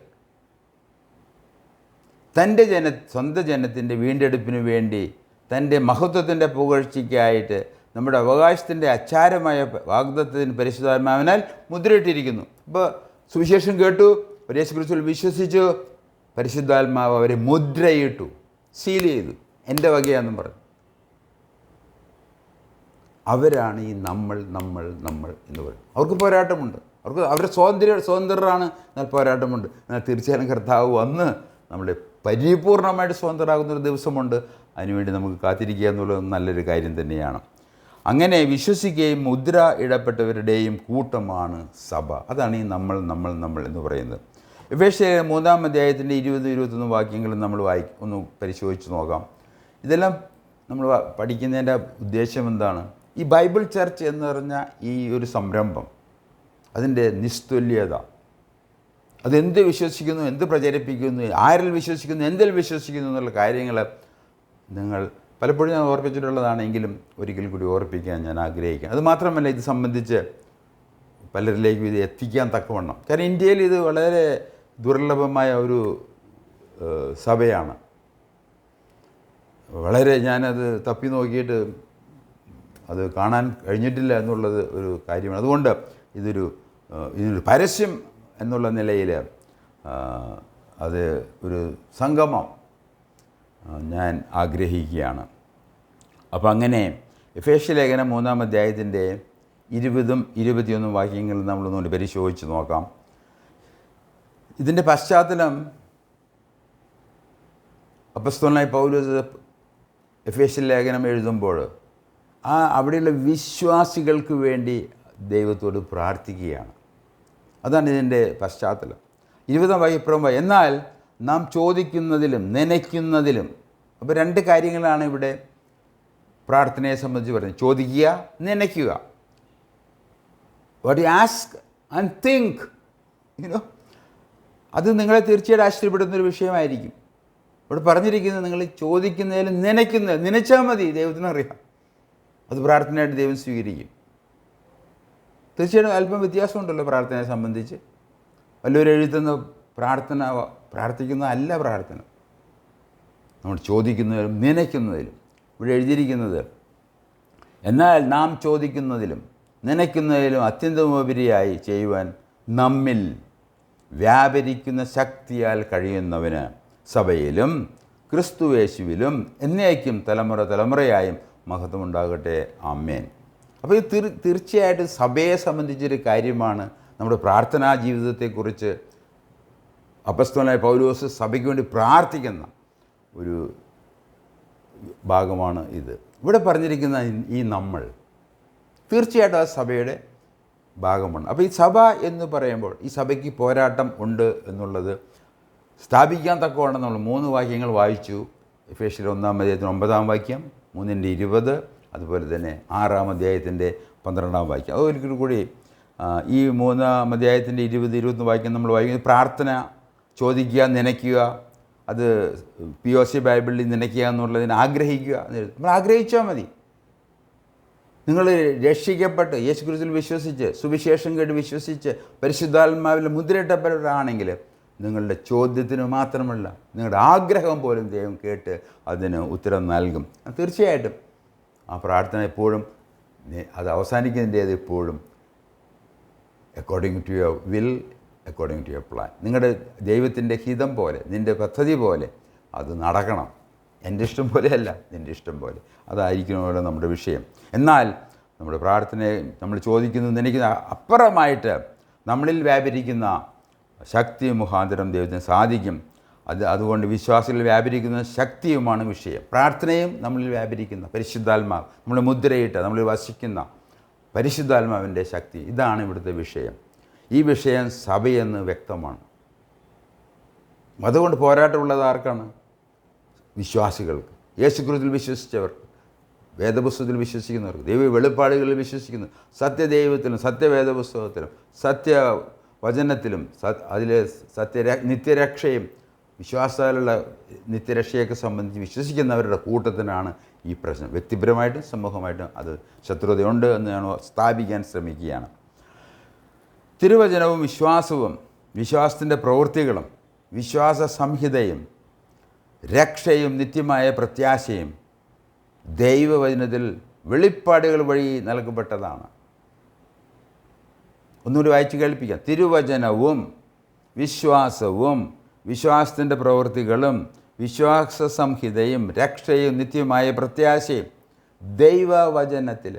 തൻ്റെ സ്വന്തം ജനത്തിൻ്റെ വീണ്ടെടുപ്പിന് വേണ്ടി തൻ്റെ മഹത്വത്തിൻ്റെ പുകഴ്ചയ്ക്കായിട്ട് നമ്മുടെ അവകാശത്തിൻ്റെ അച്ചാരമായ വാഗ്ദത്തത്തിന് പരിശുദ്ധാത്മാവിനാൽ മുദ്രയിട്ടിരിക്കുന്നു. ഇപ്പോൾ സുവിശേഷം കേട്ടു, യേശുക്രിസ്തുവിൽ വിശ്വസിച്ചു, പരിശുദ്ധാത്മാവ് അവരെ മുദ്രയിട്ടു, സീൽ ചെയ്തു, എൻ്റെ വകയാണെന്നും പറഞ്ഞു. അവരാണ് ഈ നമ്മൾ എന്ന് പറയും. അവർക്ക് പോരാട്ടമുണ്ട്, അവരുടെ സ്വതന്ത്രരാണ്, എന്നാൽ പോരാട്ടമുണ്ട്. എന്നാൽ തീർച്ചയായും കർത്താവ് വന്ന് നമ്മളെ പരിപൂർണമായിട്ട് സ്വതന്ത്രരാകുന്നൊരു ദിവസമുണ്ട്. അതിനുവേണ്ടി നമുക്ക് കാത്തിരിക്കുക എന്നുള്ളത് നല്ലൊരു കാര്യം തന്നെയാണ്. അങ്ങനെ വിശ്വസിക്കുകയും മുദ്ര ഇടപെട്ടവരുടെയും കൂട്ടമാണ് സഭ. അതാണ് ഈ നമ്മൾ എന്ന് പറയുന്നത്. എഫേസ്യർ 3-ാം അധ്യായത്തിൻ്റെ 20-21 വാക്യങ്ങൾ നമ്മൾ ഒന്ന് പരിശോധിച്ച് നോക്കാം. ഇതെല്ലാം നമ്മൾ പഠിക്കുന്നതിൻ്റെ ഉദ്ദേശം എന്താണ്? ഈ ബൈബിൾ ചർച്ച് എന്ന് പറഞ്ഞ ഈ ഒരു സംരംഭം, അതിൻ്റെ നിസ്തുല്യത, അതെന്ത് വിശ്വസിക്കുന്നു, എന്ത് പ്രചരിപ്പിക്കുന്നു, ആരിൽ വിശ്വസിക്കുന്നു, എന്തിൽ വിശ്വസിക്കുന്നു എന്നുള്ള കാര്യങ്ങൾ നിങ്ങൾ പലപ്പോഴും ഞാൻ ഓർപ്പിച്ചിട്ടുള്ളതാണെങ്കിലും ഒരിക്കൽ കൂടി ഓർപ്പിക്കാൻ ഞാൻ ആഗ്രഹിക്കാം. അതുമാത്രമല്ല, ഇത് സംബന്ധിച്ച് പലരിലേക്കും ഇത് എത്തിക്കാൻ തക്കവണ്ണം, കാരണം ഇന്ത്യയിൽ ഇത് വളരെ ദുർലഭമായ ഒരു സഭയാണ്. വളരെ ഞാനത് തപ്പി നോക്കിയിട്ട് അത് കാണാൻ കഴിഞ്ഞിട്ടില്ല എന്നുള്ളത് ഒരു കാര്യമാണ്. അതുകൊണ്ട് ഇതിനൊരു പരസ്യം എന്നുള്ള നിലയിൽ അത് ഒരു സംഗമം ഞാൻ ആഗ്രഹിക്കുകയാണ്. അപ്പോൾ അങ്ങനെ എഫേസ്യ ലേഖനം 3-ാം അധ്യായത്തിൻ്റെ 20-21 വാക്യങ്ങൾ നമ്മളൊന്നുകൂടി പരിശോധിച്ച് നോക്കാം. ഇതിൻ്റെ പശ്ചാത്തലം അപ്പോസ്തലനായ പൗലോസ് എഫേസ്യ ലേഖനം എഴുതുമ്പോൾ അവിടെയുള്ള വിശ്വാസികൾക്ക് വേണ്ടി ദൈവത്തോട് പ്രാർത്ഥിക്കുകയാണ്. അതാണ് ഇതിൻ്റെ പശ്ചാത്തലം. 20-ാം വാക്യം, എന്നാൽ നാം ചോദിക്കുന്നതിലും നനയ്ക്കുന്നതിലും. അപ്പോൾ രണ്ട് കാര്യങ്ങളാണ് ഇവിടെ പ്രാർത്ഥനയെ സംബന്ധിച്ച് പറയുന്നത്: ചോദിക്കുക, നനയ്ക്കുക. What you ask and think, അത് നിങ്ങളെ തീർച്ചയായിട്ടും ആശ്ചര്യപ്പെടുന്നൊരു വിഷയമായിരിക്കും. ഇവിടെ പറഞ്ഞിരിക്കുന്നത് നിങ്ങൾ ചോദിക്കുന്നതിലും നനച്ചാൽ മതി, ദൈവത്തിനറിയാം. അത് പ്രാർത്ഥനയായിട്ട് ദൈവം സ്വീകരിക്കും. തീർച്ചയായിട്ടും അല്പം വ്യത്യാസമുണ്ടല്ലോ പ്രാർത്ഥനയെ സംബന്ധിച്ച്. വല്ലവരും എഴുതുന്ന പ്രാർത്ഥിക്കുന്ന അല്ല പ്രാർത്ഥന. നമ്മൾ ചോദിക്കുന്നതിലും നനയ്ക്കുന്നതിലും. ഇവിടെ എഴുതിയിരിക്കുന്നത്, എന്നാൽ നാം ചോദിക്കുന്നതിലും നനയ്ക്കുന്നതിലും അത്യന്തമുപരിയായി ചെയ്യുവാൻ നമ്മിൽ വ്യാപരിക്കുന്ന ശക്തിയാൽ കഴിയുന്നവന് സഭയിലും ക്രിസ്തുയേശുവിലും എന്നേക്കും തലമുറ തലമുറയായും മഹത്വമുണ്ടാകട്ടെ. ആമേൻ. അപ്പോൾ ഇത് തീർച്ചയായിട്ടും സഭയെ സംബന്ധിച്ചൊരു കാര്യമാണ്. നമ്മുടെ പ്രാർത്ഥനാ ജീവിതത്തെക്കുറിച്ച് അപ്പസ്തലനായ പൗലോസ് സഭയ്ക്ക് വേണ്ടി പ്രാർത്ഥിക്കുന്ന ഒരു ഭാഗമാണ് ഇത്. ഇവിടെ പറഞ്ഞിരിക്കുന്ന ഈ നമ്മൾ തീർച്ചയായിട്ടും ആ സഭയുടെ ഭാഗമാണ്. അപ്പോൾ ഈ സഭ എന്ന് പറയുമ്പോൾ ഈ സഭയ്ക്ക് പോരാട്ടം ഉണ്ട് എന്നുള്ളത് സ്ഥാപിക്കാൻ തക്കവണ്ണം നമ്മൾ 3 വാക്യങ്ങൾ വായിച്ചു. എഫേസ്യർ 1-ാം അധ്യായത്തിന് 9-ാം വാക്യം, 3:20, അതുപോലെ തന്നെ 6-ാം അധ്യായത്തിൻ്റെ 12-ാം വാക്യം. അത് ഒരിക്കലും കൂടി ഈ 3-ാം അധ്യായത്തിൻ്റെ 20-21 വാക്യം നമ്മൾ വായിക്കുന്നത് പ്രാർത്ഥന ചോദിക്കുക, നനയ്ക്കുക, അത് POC ബൈബിളിൽ നനയ്ക്കുക എന്നുള്ളതിന് ആഗ്രഹിക്കുക എന്ന് എഴുതും. നമ്മൾ ആഗ്രഹിച്ചാൽ മതി. നിങ്ങൾ രക്ഷിക്കപ്പെട്ട് യേശുക്രിസ്തുവിൽ വിശ്വസിച്ച് സുവിശേഷം കേട്ട് വിശ്വസിച്ച് പരിശുദ്ധാത്മാവിൽ മുദ്രയിട്ടവരാണെങ്കിൽ നിങ്ങളുടെ ചോദ്യത്തിന് മാത്രമല്ല നിങ്ങളുടെ ആഗ്രഹം പോലും ദൈവം കേട്ട് അതിന് ഉത്തരം നൽകും. തീർച്ചയായിട്ടും ആ പ്രാർത്ഥന എപ്പോഴും അത് അവസാനിക്കുന്നതിൻ്റേത് എപ്പോഴും according to your will, according to your plan. നിങ്ങളുടെ ദൈവത്തിൻ്റെ ഹിതം പോലെ, നിൻ്റെ പദ്ധതി പോലെ അത് നടക്കണം. എൻ്റെ ഇഷ്ടം പോലെയല്ല, നിൻ്റെ ഇഷ്ടം പോലെ. അതായിരിക്കണമല്ലോ നമ്മുടെ വിഷയം. എന്നാൽ നമ്മുടെ പ്രാർത്ഥനയെ നമ്മൾ ചോദിക്കുന്നത് എനിക്ക് അപ്പുറമായിട്ട് നമ്മളിൽ വ്യാപരിക്കുന്ന ശക്തി മുഖാന്തരം ദൈവത്തിന് സാധിക്കും. അതുകൊണ്ട് വിശ്വാസികളിൽ വ്യാപരിക്കുന്ന ശക്തിയുമാണ് വിഷയം. പ്രാർത്ഥനയും നമ്മളിൽ വ്യാപരിക്കുന്ന പരിശുദ്ധാത്മാവ്, നമ്മൾ മുദ്രയിട്ട് നമ്മളിൽ വസിക്കുന്ന പരിശുദ്ധാത്മാവിൻ്റെ ശക്തി, ഇതാണ് ഇവിടുത്തെ വിഷയം. ഈ വിഷയം സഭയെന്ന് വ്യക്തമാണ്. അതുകൊണ്ട് പോരാട്ടമുള്ളത് ആർക്കാണ്? വിശ്വാസികൾക്ക്, യേശുക്രിസ്തുവിൽ വിശ്വസിച്ചവർക്ക്, വേദപുസ്തകത്തിൽ വിശ്വസിക്കുന്നവർക്ക്, ദൈവ വെളിപ്പാടുകളിൽ വിശ്വസിക്കുന്നു, സത്യദൈവത്തിലും സത്യവേദപുസ്തകത്തിലും സത്യവചനത്തിലും അതിലെ നിത്യരക്ഷയും വിശ്വാസത്തിലുള്ള നിത്യരക്ഷയൊക്കെ സംബന്ധിച്ച് വിശ്വസിക്കുന്നവരുടെ കൂട്ടത്തിനാണ് ഈ പ്രശ്നം. വ്യക്തിപരമായിട്ടും സമൂഹമായിട്ടും അത് ശത്രുതയുണ്ട് എന്ന് ഞാൻ സ്ഥാപിക്കാൻ ശ്രമിക്കുകയാണ്. തിരുവചനവും വിശ്വാസവും വിശ്വാസത്തിൻ്റെ പ്രവൃത്തികളും വിശ്വാസ സംഹിതയും രക്ഷയും നിത്യമായ പ്രത്യാശയും ദൈവവചനത്തിൽ വെളിപ്പാടുകൾ വഴി നൽകപ്പെട്ടതാണ്. ഒന്നുകൂടി വായിച്ച് കേൾപ്പിക്കാം. തിരുവചനവും വിശ്വാസവും വിശ്വാസത്തിൻ്റെ പ്രവൃത്തികളും വിശ്വാസ സംഹിതയും രക്ഷയും നിത്യമായ പ്രത്യാശയും ദൈവവചനത്തിൽ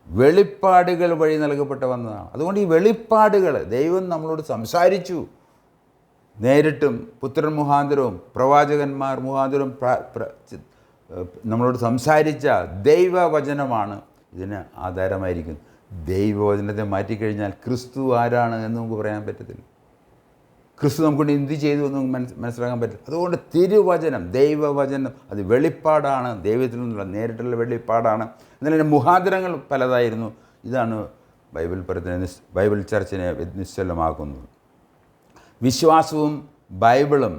വെളിപ്പാടുകൾ വഴി നൽകപ്പെട്ട വന്നതാണ്. അതുകൊണ്ട് ഈ വെളിപ്പാടുകൾ ദൈവം നമ്മളോട് സംസാരിച്ചു, നേരിട്ടും പുത്രൻ മുഖാന്തരവും പ്രവാചകന്മാർ മുഖാന്തരവും നമ്മളോട് സംസാരിച്ച ദൈവവചനമാണ് ഇതിന് ആധാരമായിരിക്കുന്നത്. ദൈവവചനത്തെ മാറ്റിക്കഴിഞ്ഞാൽ ക്രിസ്തു ആരാണ് എന്ന് നമുക്ക് പറയാൻ പറ്റത്തില്ല. ക്രിസ്തു നമുക്കൊണ്ട് എന്ത് ചെയ്തു എന്ന് മനസ്സിലാക്കാൻ പറ്റില്ല. അതുകൊണ്ട് തിരുവചനം, ദൈവവചനം, അത് വെളിപ്പാടാണ്, ദൈവത്തിൽ നിന്നുള്ള നേരിട്ടുള്ള വെളിപ്പാടാണ്. എന്നാൽ അതിൻ്റെ മുഖാന്തരങ്ങൾ പലതായിരുന്നു. ഇതാണ് ബൈബിൾ ചർച്ചിനെ നിശ്ചലമാക്കുന്നത്. വിശ്വാസവും ബൈബിളും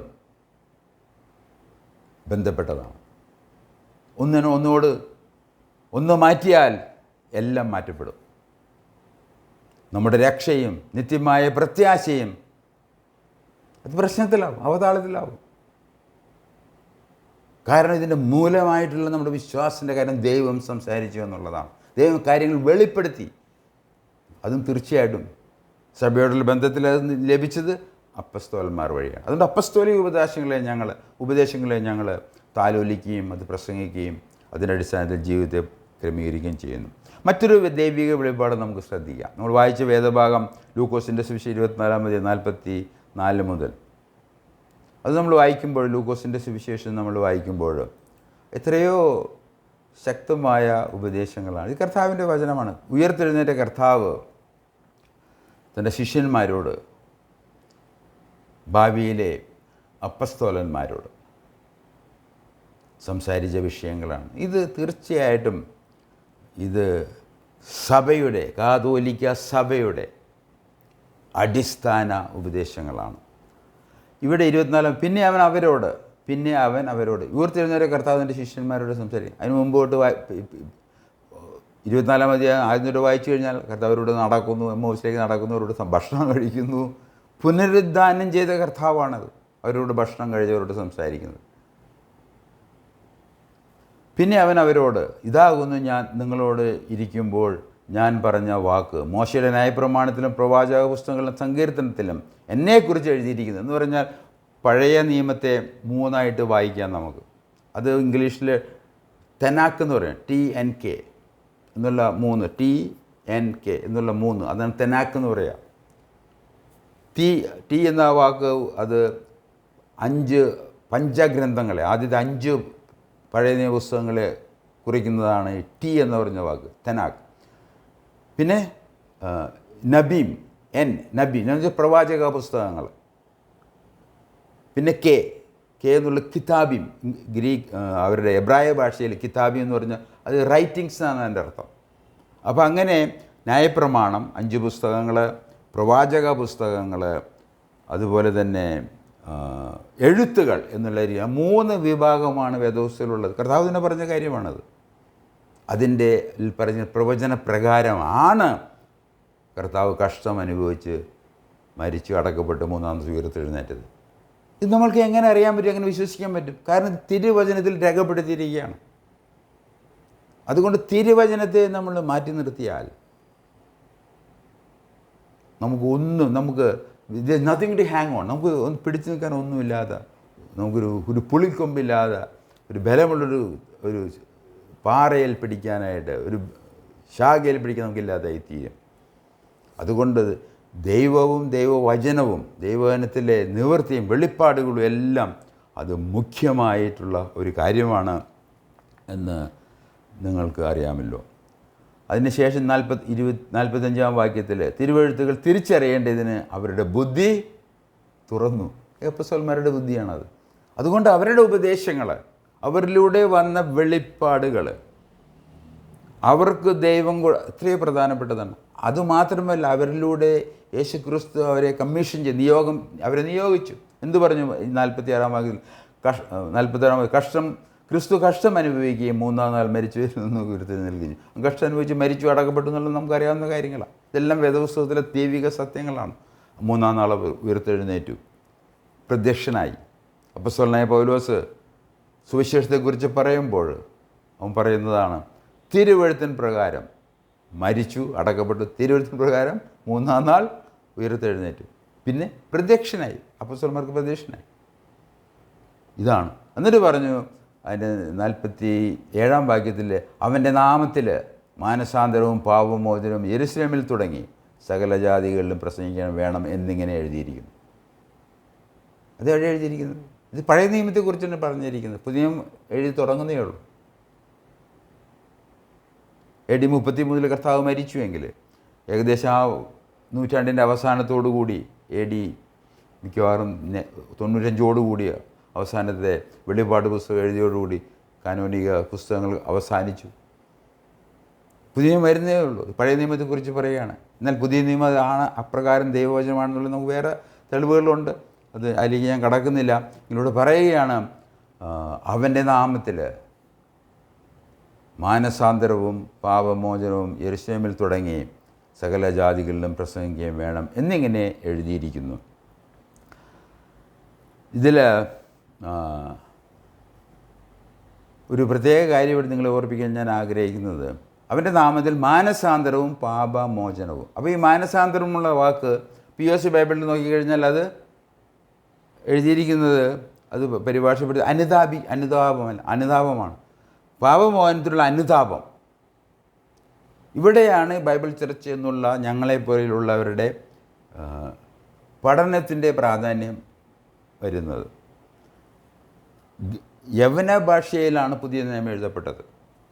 ബന്ധപ്പെട്ടതാണ്. ഒന്ന് മാറ്റിയാൽ എല്ലാം മാറ്റപ്പെടും. നമ്മുടെ രക്ഷയും നിത്യമായ പ്രത്യാശയും അത് പ്രശ്നത്തിലാവും, അവതാളത്തിലാവും. കാരണം ഇതിൻ്റെ മൂലമായിട്ടുള്ള നമ്മുടെ വിശ്വാസത്തിൻ്റെ കാര്യം ദൈവം സംസാരിച്ചു എന്നുള്ളതാണ്. ദൈവം കാര്യങ്ങൾ വെളിപ്പെടുത്തി. അതും തീർച്ചയായിട്ടും സഭയോടുള്ള ബന്ധത്തിൽ അത് ലഭിച്ചത് അപ്പസ്തോലന്മാർ വഴിയാണ്. അതുകൊണ്ട് അപ്പസ്തോലിക ഉപദേശങ്ങളെ ഞങ്ങൾ താലോലിക്കുകയും അത് പ്രസംഗിക്കുകയും അതിൻ്റെ അടിസ്ഥാനത്തിൽ ജീവിതത്തെ ക്രമീകരിക്കുകയും ചെയ്യുന്നു. മറ്റൊരു ദൈവിക വെളിപ്പാട് നമുക്ക് ശ്രദ്ധിക്കാം. നമ്മൾ വായിച്ച വേദഭാഗം ലൂക്കോസിൻ്റെ സുവിശേഷം 24-44 മുതൽ അത് നമ്മൾ വായിക്കുമ്പോൾ, ലൂക്കോസിൻ്റെ സുവിശേഷം നമ്മൾ വായിക്കുമ്പോൾ എത്രയോ ശക്തമായ ഉപദേശങ്ങളാണ്. ഇത് കർത്താവിൻ്റെ വചനമാണ്. ഉയർത്തെഴുന്നേറ്റ കർത്താവ് തൻ്റെ ശിഷ്യന്മാരോട്, ഭാവിയിലെ അപ്പസ്തോലന്മാരോട് സംസാരിച്ച വിഷയങ്ങളാണ്. ഇത് തീർച്ചയായിട്ടും ഇത് സഭയുടെ, കാതോലിക്ക സഭയുടെ അടിസ്ഥാന ഉപദേശങ്ങളാണ്. ഇവിടെ 24 പിന്നെ അവൻ അവരോട് ഉയർത്തെഴുന്നേറ്റ കർത്താവിൻ്റെ ശിഷ്യന്മാരോട് സംസാരിക്കും. അതിന് മുമ്പോട്ട് 24-ാം അധ്യായം ആദ്യം വായിച്ചു കഴിഞ്ഞാൽ കർത്താവരോട് നടക്കുന്നു, എമ്മോസിലേക്ക് നടക്കുന്നവരോട് ഭക്ഷണം കഴിക്കുന്നു. പുനരുദ്ധാനം ചെയ്ത കർത്താവാണത്. അവരോട് ഭക്ഷണം കഴിച്ചവരോട് സംസാരിക്കുന്നത്. പിന്നെ അവൻ അവരോട്, ഇതാകുന്നു ഞാൻ നിങ്ങളോട് ഇരിക്കുമ്പോൾ ഞാൻ പറഞ്ഞ വാക്ക്, മോശയുടെ ന്യായപ്രമാണത്തിലും പ്രവാചക പുസ്തകങ്ങളിലും സങ്കീർത്തനത്തിലും എന്നെക്കുറിച്ച് എഴുതിയിരിക്കുന്നത് എന്ന് പറഞ്ഞാൽ പഴയ നിയമത്തെ മൂന്നായിട്ട് വായിക്കാം നമുക്ക്. അത് ഇംഗ്ലീഷിൽ തെനാക്ക് എന്ന് പറയും, TNK എന്നുള്ള 3, TNK എന്നുള്ള 3, അതാണ് തെനാക്ക് എന്ന് പറയുക. ടി എന്ന വാക്ക് അത് 5 പഞ്ചഗ്രന്ഥങ്ങളെ, ആദ്യത്തെ 5 പഴയ നിയമ പുസ്തകങ്ങളെ കുറിക്കുന്നതാണ് ടി എന്ന് പറഞ്ഞ വാക്ക്, തെനാക്ക്. പിന്നെ നബീം, നബി എന്ന് വെച്ചാൽ പ്രവാചക പുസ്തകങ്ങൾ. പിന്നെ കെ എന്നുള്ള കിതാബിം, ഗ്രീക്ക് അവരുടെ എബ്രായ ഭാഷയിൽ കിതാബി എന്ന് പറഞ്ഞാൽ അത് റൈറ്റിങ്സ് എന്നാണ് അതിൻ്റെ അർത്ഥം. അപ്പോൾ അങ്ങനെ ന്യായപ്രമാണം 5 പുസ്തകങ്ങൾ, പ്രവാചക പുസ്തകങ്ങൾ, അതുപോലെ തന്നെ എഴുത്തുകൾ എന്നുള്ള രീതി 3 വിഭാഗമാണ് വേദപുസ്തകത്തിലുള്ളത്. കർത്താവ് തന്നെ പറഞ്ഞ കാര്യമാണത്. അതിൻ്റെ പറഞ്ഞ പ്രവചന പ്രകാരമാണ് കർത്താവ് കഷ്ടം അനുഭവിച്ച് മരിച്ചു അടക്കപ്പെട്ട് 3-ാം ദിവസം ഉയർത്തെഴുന്നേറ്റത്. ഇത് നമ്മൾക്ക് എങ്ങനെ അറിയാൻ പറ്റും, എങ്ങനെ വിശ്വസിക്കാൻ പറ്റും? കാരണം തിരുവചനത്തിൽ രേഖപ്പെടുത്തിയിരിക്കുകയാണ്. അതുകൊണ്ട് തിരുവചനത്തെ നമ്മൾ മാറ്റി നിർത്തിയാൽ നമുക്ക് നത്തിങ് ടു ഹാങ് ഓൺ, നമുക്ക് ഒന്ന് പിടിച്ചു നിൽക്കാൻ ഒന്നുമില്ലാതെ, നമുക്കൊരു പുളിക്കൊമ്പില്ലാതെ, ഒരു ബലമുള്ളൊരു പാറയിൽ പിടിക്കാനായിട്ട്, ഒരു ശാഖയിൽ പിടിക്കാൻ നമുക്കില്ലാതായി തീരും. അതുകൊണ്ട് ദൈവവും ദൈവവചനവും ദൈവവചനത്തിലെ നിവൃത്തിയും വെളിപ്പാടുകളും എല്ലാം അത് മുഖ്യമായിട്ടുള്ള ഒരു കാര്യമാണ് എന്ന് നിങ്ങൾക്ക് അറിയാമല്ലോ. അതിനുശേഷം 45-ാം വാക്യത്തിൽ തിരുവെഴുത്തുകൾ തിരിച്ചറിയേണ്ടതിന് അവരുടെ ബുദ്ധി തുറന്നു. അപ്പോസ്തലന്മാരുടെ ബുദ്ധിയാണത്. അതുകൊണ്ട് അവരുടെ ഉപദേശങ്ങൾ, അവരിലൂടെ വന്ന വെളിപ്പാടുകൾ അവർക്ക് ദൈവം അത്രയും പ്രധാനപ്പെട്ടതാണ്. അതുമാത്രമല്ല, അവരിലൂടെ യേശുക്രിസ്തു അവരെ കമ്മീഷൻ ചെയ്ത് അവരെ നിയോഗിച്ചു. എന്തു പറഞ്ഞു 46-ാം വാക്യത്തിൽ? 46-ാം വാക്യം, ക്രിസ്തു കഷ്ടം അനുഭവിക്കുകയും 3-ാം നാൾ മരിച്ചവരിൽ നിന്ന് ഉയർത്തെഴുന്നേൽക്കുകയും. കഷ്ടം അനുഭവിച്ച് മരിച്ചു അടക്കപ്പെട്ടു എന്നുള്ളത് നമുക്കറിയാവുന്ന കാര്യങ്ങളാണ്. ഇതെല്ലാം വേദപുസ്തകത്തിലെ ദൈവിക സത്യങ്ങളാണ്. 3-ാം നാൾ ഉയർത്തെഴുന്നേറ്റു, പ്രത്യക്ഷനായി. അപ്പോസ്തലനായ പൗലോസ് സുവിശേഷത്തെക്കുറിച്ച് പറയുമ്പോൾ അവൻ പറയുന്നതാണ്, തിരുവെഴുത്തിൻ പ്രകാരം മരിച്ചു അടക്കപ്പെട്ടു, തിരുവെഴുത്തിൻ പ്രകാരം 3-ാം നാൾ ഉയർത്തെഴുന്നേറ്റു, പിന്നെ പ്രത്യക്ഷനായി, അപ്പോസ്തലന്മാർക്ക് പ്രത്യക്ഷനായി. ഇതാണ്. എന്നിട്ട് പറഞ്ഞു അതിൻ്റെ 47-ാം വാക്യത്തിൽ, അവൻ്റെ നാമത്തിൽ മാനസാന്തരവും പാപമോചനവും യെരൂശലേമിൽ തുടങ്ങി സകല ജാതികളിലും പ്രസംഗിക്കാൻ വേണം എന്നിങ്ങനെ എഴുതിയിരിക്കുന്നു. അത് എവിടെ എഴുതിയിരിക്കുന്നത്? ഇത് പഴയ നിയമത്തെക്കുറിച്ചാണ് പറഞ്ഞിരിക്കുന്നത്. പുതിയ എഴുതി തുടങ്ങുന്നേ ഉള്ളൂ. AD 33 കർത്താവ് മരിച്ചുവെങ്കിൽ ഏകദേശം ആ നൂറ്റാണ്ടിൻ്റെ അവസാനത്തോടു കൂടി AD മിക്കവാറും 95 അവസാനത്തെ വെളിപ്പാട് പുസ്തകം എഴുതിയോടുകൂടി കാനോനിക പുസ്തകങ്ങൾ അവസാനിച്ചു. പുതിയ വരുന്നേ ഉള്ളൂ. പഴയ നിയമത്തെക്കുറിച്ച് പറയുകയാണ്. എന്നാൽ പുതിയ നിയമം ആണ് അപ്രകാരം ദൈവവചനമാണെന്നുള്ളത് നമുക്ക് വേറെ തെളിവുകളുണ്ട്. അത് അതിലേക്ക് ഞാൻ കടക്കുന്നില്ല. ഇതിലൂടെ പറയുകയാണ്, അവൻ്റെ നാമത്തിൽ മാനസാന്തരവും പാപമോചനവും യെരൂശലേമിൽ തുടങ്ങി സകല ജാതികളിലും പ്രസംഗിക്കുകയും വേണം എന്നിങ്ങനെ എഴുതിയിരിക്കുന്നു. ഇതിൽ ഒരു പ്രത്യേക കാര്യം ഇവിടെ നിങ്ങളെ ഓർപ്പിക്കാൻ ഞാൻ ആഗ്രഹിക്കുന്നത്, അവൻ്റെ നാമത്തിൽ മാനസാന്തരവും പാപമോചനവും. അപ്പോൾ ഈ മാനസാന്തരമുള്ള വാക്ക് POC ബൈബിളിൽ നോക്കിക്കഴിഞ്ഞാൽ അത് എഴുതിയിരിക്കുന്നത്, അത് പരിഭാഷപ്പെടുത്തി അനുതാപമാണ്. പാപമോചനത്തിലുള്ള അനുതാപം. ഇവിടെയാണ് ബൈബിൾ ചർച്ച എന്നുള്ള ഞങ്ങളെപ്പോലെയുള്ളവരുടെ പഠനത്തിൻ്റെ പ്രാധാന്യം വരുന്നത്. യവന ഭാഷയിലാണ് പുതിയ നിയമം എഴുതപ്പെട്ടത്.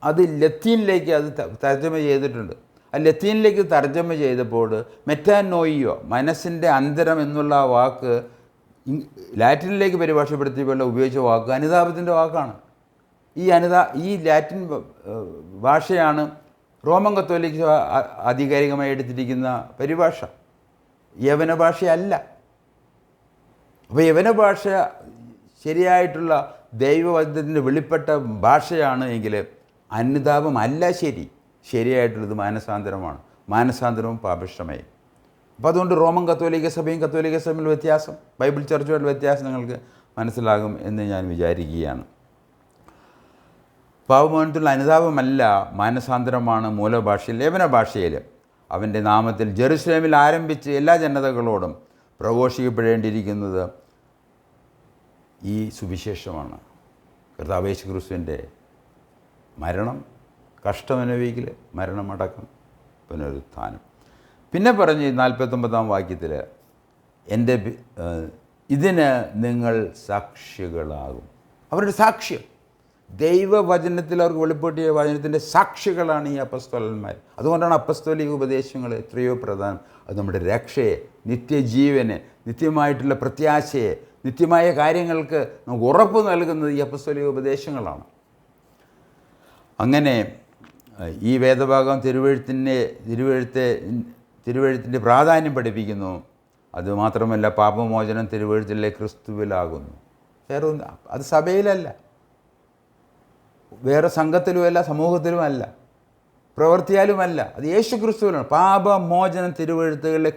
അത് ലത്തീനിലേക്ക് അത് തർജ്ജമ ചെയ്തിട്ടുണ്ട്. ആ ലത്തീനിലേക്ക് തർജ്ജമ ചെയ്തപ്പോൾ മെറ്റാനോയിയോ, മനസ്സിൻ്റെ അന്തരം എന്നുള്ള ആ വാക്ക് ലാറ്റിനിലേക്ക് പരിഭാഷപ്പെടുത്തിയപ്പോൾ ഉപയോഗിച്ച വാക്ക് അനുതാപത്തിൻ്റെ വാക്കാണ്. ഈ ലാറ്റിൻ ഭാഷയാണ് റോമൻ കത്തോലിക്ക ആധികാരികമായി എടുത്തിരിക്കുന്ന പരിഭാഷ. യവന ഭാഷയല്ല. അപ്പോൾ യവന ഭാഷ ശരിയായിട്ടുള്ള ദൈവവചനത്തിൻ്റെ വെളിപ്പെട്ട ഭാഷയാണ് എങ്കിൽ അനുതാപമല്ല ശരിയായിട്ടുള്ളത് മാനസാന്തരമാണ്. മാനസാന്തരവും പാപക്ഷമയും. അപ്പോൾ അതുകൊണ്ട് റോമൻ കത്തോലിക്ക സഭയും വ്യത്യാസം, ബൈബിൾ ചർച്ചയുടെ വ്യത്യാസം നിങ്ങൾക്ക് മനസ്സിലാകും എന്ന് ഞാൻ വിചാരിക്കുകയാണ്. പാപമോചനത്തിലുള്ള അനുതാപമല്ല, മാനസാന്തരമാണ് മൂലഭാഷയിൽ, ലേപന ഭാഷയിൽ. അവൻ്റെ നാമത്തിൽ ജെറുസലേമിൽ ആരംഭിച്ച് എല്ലാ ജനതകളോടും പ്രഘോഷിക്കപ്പെടേണ്ടിയിരിക്കുന്നത് ഈ സുവിശേഷമാണ്. കർത്താവ് യേശു ക്രിസ്തുവിൻ്റെ മരണം, കഷ്ടമനുഭവിക്കൽ, മരണമടക്കം, പുനരുത്ഥാനം. പിന്നെ പറഞ്ഞ് 49-ാം വാക്യത്തിൽ ഇതിന് നിങ്ങൾ സാക്ഷികളാകും. അവരുടെ സാക്ഷ്യം, ദൈവവചനത്തിൽ അവർക്ക് വെളിപ്പെടുത്തിയ വചനത്തിൻ്റെ സാക്ഷികളാണ് ഈ അപ്പസ്തോലന്മാർ. അതുകൊണ്ടാണ് അപ്പസ്തോലിക ഉപദേശങ്ങൾ എത്രയോ പ്രധാനം. അത് നമ്മുടെ രക്ഷയെ, നിത്യജീവനെ, നിത്യമായിട്ടുള്ള പ്രത്യാശയെ, നിത്യമായ കാര്യങ്ങൾക്ക് നമുക്ക് ഉറപ്പ് നൽകുന്നത് ഈ അപ്പസ്തോലിക ഉപദേശങ്ങളാണ്. അങ്ങനെ ഈ വേദഭാഗം തിരുവെഴുത്തിൻ്റെ പ്രാധാന്യം പഠിപ്പിക്കുന്നു. അതുമാത്രമല്ല, പാപമോചനം തിരുവെഴുത്തിലെ ക്രിസ്തുവിലാകുന്നു. വേറെ അത് സഭയിലല്ല, വേറെ സംഘത്തിലുമല്ല, സമൂഹത്തിലുമല്ല, പ്രവൃത്തിയാലുമല്ല, അത് യേശു ക്രിസ്തുവിലാണ്. പാപമോചനം തിരുവെഴുത്തുകളിലെ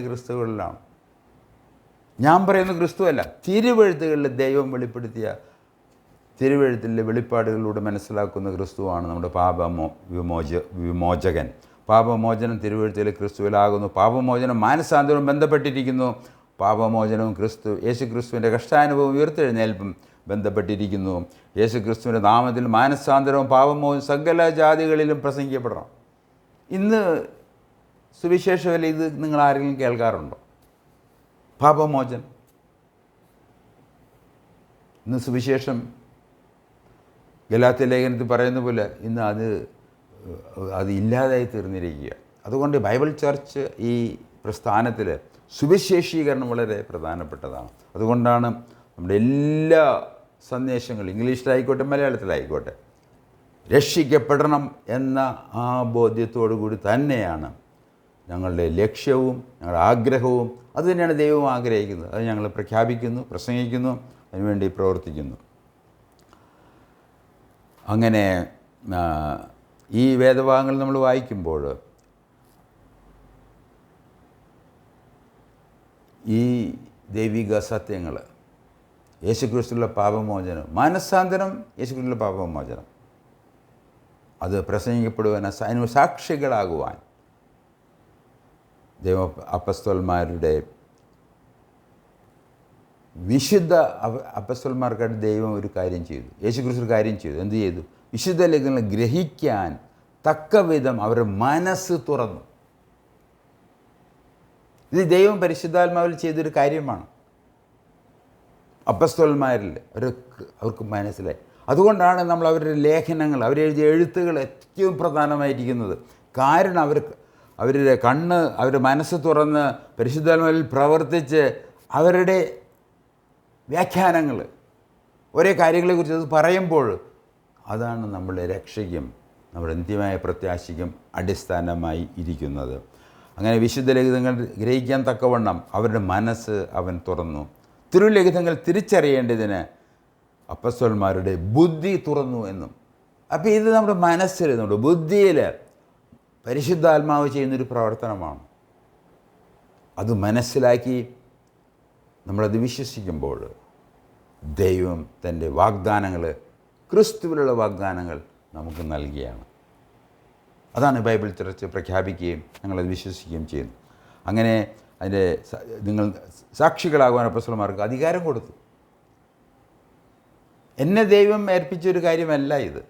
ക്രിസ്തുകളിലാണ്. ഞാൻ പറയുന്ന ക്രിസ്തുവല്ല, തിരുവെഴുത്തുകളിൽ ദൈവം വെളിപ്പെടുത്തിയ തിരുവെഴുത്തിലെ വെളിപ്പാടുകളിലൂടെ മനസ്സിലാക്കുന്ന ക്രിസ്തുവാണ് നമ്മുടെ വിമോചകൻ. പാപമോചനം തിരുവെഴുത്തിലെ ക്രിസ്തുവിലാകുന്നു. പാപമോചനം മാനസാന്തരവും ബന്ധപ്പെട്ടിരിക്കുന്നു. പാപമോചനവും യേശു ക്രിസ്തുവിൻ്റെ കഷ്ടാനുഭവം ഉയർത്തെഴുന്നേൽപ്പും ബന്ധപ്പെട്ടിരിക്കുന്നു. യേശു ക്രിസ്തുവിൻ്റെ നാമത്തിൽ മാനസാന്തരവും പാപമോചനവും സകല ജാതികളിലും പ്രസംഗിക്കപ്പെടണം. ഇന്ന് സുവിശേഷത്തിൽ ഇത് നിങ്ങൾ ആരെങ്കിലും കേൾക്കാറുണ്ടോ? പാപമോചനം. ഇന്ന് സുവിശേഷം ഗലാത്യ ലേഖനത്തിൽ പറയുന്ന പോലെ ഇന്ന് അത് ഇല്ലാതായി തീർന്നിരിക്കുക. അതുകൊണ്ട് ബൈബിൾ ചർച്ച് ഈ പ്രസ്ഥാനത്തിൽ സുവിശേഷീകരണം വളരെ പ്രധാനപ്പെട്ടതാണ്. അതുകൊണ്ടാണ് നമ്മുടെ എല്ലാ സന്ദേശങ്ങളും, ഇംഗ്ലീഷിലായിക്കോട്ടെ മലയാളത്തിലായിക്കോട്ടെ, രക്ഷിക്കപ്പെടണം എന്ന ആ ബോധ്യത്തോടു കൂടി തന്നെയാണ് ഞങ്ങളുടെ ലക്ഷ്യവും ഞങ്ങളുടെ ആഗ്രഹവും. അതുതന്നെയാണ് ദൈവം ആഗ്രഹിക്കുന്നത്. അത് ഞങ്ങൾ പ്രഖ്യാപിക്കുന്നു, പ്രസംഗിക്കുന്നു, അതിനുവേണ്ടി പ്രവർത്തിക്കുന്നു. അങ്ങനെ ഈ വേദഭാഗങ്ങൾ നമ്മൾ വായിക്കുമ്പോൾ ഈ ദൈവിക സത്യങ്ങൾ, യേശുക്രിസ്തുവിലുള്ള പാപമോചനം, മനസ്സാന്തരം, യേശുക്രിസ്തുവിലുള്ള പാപമോചനം, അത് പ്രസംഗിക്കപ്പെടുവാൻ, അതിന് സാക്ഷികളാകുവാൻ ദൈവ അപ്പസ്തോലന്മാരുടെ വിശുദ്ധ അപ്പസ്തോലന്മാർക്കായിട്ട് ദൈവം ഒരു കാര്യം ചെയ്തു. യേശുക്രിസ്തു ഒരു കാര്യം ചെയ്തു. എന്ത് ചെയ്തു? വിശുദ്ധ ലേഖനങ്ങൾ ഗ്രഹിക്കാൻ തക്കവിധം അവരുടെ മനസ്സ് തുറന്നു. ഇത് ദൈവം പരിശുദ്ധാത്മാവിൽ ചെയ്തൊരു കാര്യമാണ്. അപ്പസ്തോലന്മാരിൽ അവർക്ക് മനസ്സിലായി. അതുകൊണ്ടാണ് നമ്മൾ അവരുടെ ലേഖനങ്ങൾ, അവരെഴുതിയ എഴുത്തുകൾ ഏറ്റവും പ്രധാനമായിരിക്കുന്നത്. കാരണം അവരുടെ കണ്ണ്, അവരുടെ മനസ്സ് തുറന്ന് പരിശുദ്ധാത്മാവിൽ പ്രവർത്തിച്ച് അവരുടെ വ്യാഖ്യാനങ്ങൾ, ഓരോ കാര്യങ്ങളെക്കുറിച്ച് അത് പറയുമ്പോൾ അതാണ് നമ്മുടെ രക്ഷയ്ക്കും നമ്മുടെ നിത്യമായ പ്രത്യാശയ്ക്കും അടിസ്ഥാനമായി ഇരിക്കുന്നത്. അങ്ങനെ വിശുദ്ധ ലിഖിതങ്ങൾ ഗ്രഹിക്കാൻ തക്കവണ്ണം അവരുടെ മനസ്സ് അവൻ തുറന്നു. തിരുലിഖിതങ്ങൾ തിരിച്ചറിയേണ്ടതിന് അപ്പസ്തോലന്മാരുടെ ബുദ്ധി തുറന്നു എന്നും. അപ്പോൾ ഇത് നമ്മുടെ മനസ്സിൽ, നമ്മുടെ ബുദ്ധിയിൽ പരിശുദ്ധാത്മാവ് ചെയ്യുന്നൊരു പ്രവർത്തനമാണ്. അത് മനസ്സിലാക്കി നമ്മളത് വിശ്വസിക്കുമ്പോൾ ദൈവം തൻ്റെ വാഗ്ദാനങ്ങൾ, ക്രിസ്തുവിലുള്ള വാഗ്ദാനങ്ങൾ നമുക്ക് നൽകിയാണ്. അതാണ് ബൈബിൾ ചർച്ച് പ്രഖ്യാപിക്കുകയും ഞങ്ങളത് വിശ്വസിക്കുകയും ചെയ്യുന്നു. അങ്ങനെ അതിൻ്റെ നിങ്ങൾ സാക്ഷികളാകുവാൻ അപ്പസ്തോലന്മാർക്ക് അധികാരം കൊടുത്തു. എന്നെ ദൈവം ഏൽപ്പിച്ചൊരു കാര്യമല്ല ഇത്,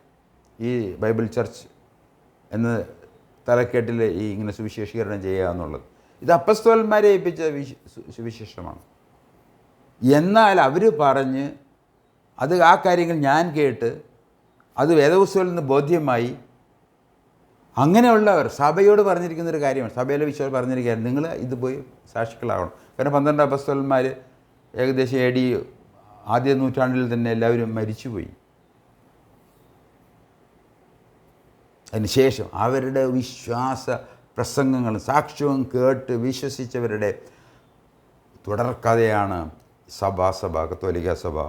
ഈ ബൈബിൾ ചർച്ച് എന്ന് തലക്കെട്ടിൽ ഈ ഇങ്ങനെ സുവിശേഷീകരണം ചെയ്യുക എന്നുള്ളത്. ഇത് അപ്പസ്തോലന്മാരെ ഏൽപ്പിച്ച സുവിശേഷമാണ്. എന്നാൽ അവർ പറഞ്ഞ് ആ കാര്യങ്ങൾ ഞാൻ കേട്ട് അത് വേദപുസ്തകത്തിൽ നിന്ന് ബോധ്യമായി. അങ്ങനെയുള്ളവർ സഭയോട് പറഞ്ഞിരിക്കുന്നൊരു കാര്യമാണ്, സഭയിലെ വിശ്വാസം പറഞ്ഞിരിക്കുകയാണ്, നിങ്ങൾ ഇത് പോയി സാക്ഷികളാകണം. കാരണം 12 അപ്പസ്തോലന്മാർ ഏകദേശം AD ആദ്യ നൂറ്റാണ്ടിൽ തന്നെ എല്ലാവരും മരിച്ചുപോയി. അതിനുശേഷം അവരുടെ വിശ്വാസ പ്രസംഗങ്ങളും സാക്ഷ്യവും കേട്ട് വിശ്വസിച്ചവരുടെ തുടർക്കഥയാണ് സഭ കത്തോലിക്ക സഭ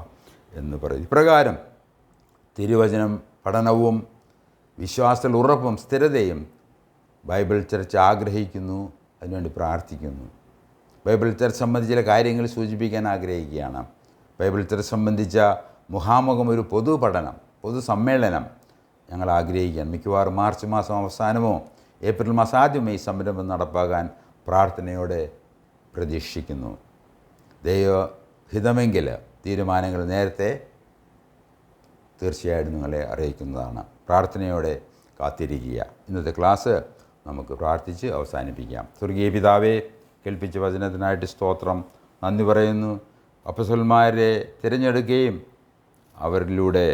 എന്ന് പറയും. ഇപ്രകാരം തിരുവചനം പഠനവും വിശ്വാസത്തിൽ ഉറപ്പും സ്ഥിരതയും ബൈബിൾ ചർച്ച് ആഗ്രഹിക്കുന്നു, അതിനുവേണ്ടി പ്രാർത്ഥിക്കുന്നു. ബൈബിൾ ചർച്ച് സംബന്ധിച്ച ചില കാര്യങ്ങൾ സൂചിപ്പിക്കാൻ ആഗ്രഹിക്കുകയാണ്. ബൈബിൾ ചർച്ച് സംബന്ധിച്ച മുഖാമുഖം ഒരു പൊതു പഠനം, പൊതുസമ്മേളനം ഞങ്ങൾ ആഗ്രഹിക്കുകയാണ്. മിക്കവാറും മാർച്ച് മാസം അവസാനമോ ഏപ്രിൽ മാസം ആദ്യമോ ഈ സംരംഭം നടപ്പാകാൻ പ്രാർത്ഥനയോടെ പ്രതീക്ഷിക്കുന്നു. ദൈവഹിതമെങ്കിൽ തീരുമാനങ്ങൾ നേരത്തെ തീർച്ചയായിട്ടും നിങ്ങളെ അറിയിക്കുന്നതാണ്. പ്രാർത്ഥനയോടെ കാത്തിരിക്കുക. ഇന്നത്തെ ക്ലാസ് നമുക്ക് പ്രാർത്ഥിച്ച് അവസാനിപ്പിക്കാം. സ്വർഗീയ പിതാവേ, കേൾപ്പിച്ച വചനത്തിനായിട്ട് സ്തോത്രം, നന്ദി പറയുന്നു. അപ്പോസ്തലന്മാരെ തിരഞ്ഞെടുക്കുകയും അവരിലൂടെ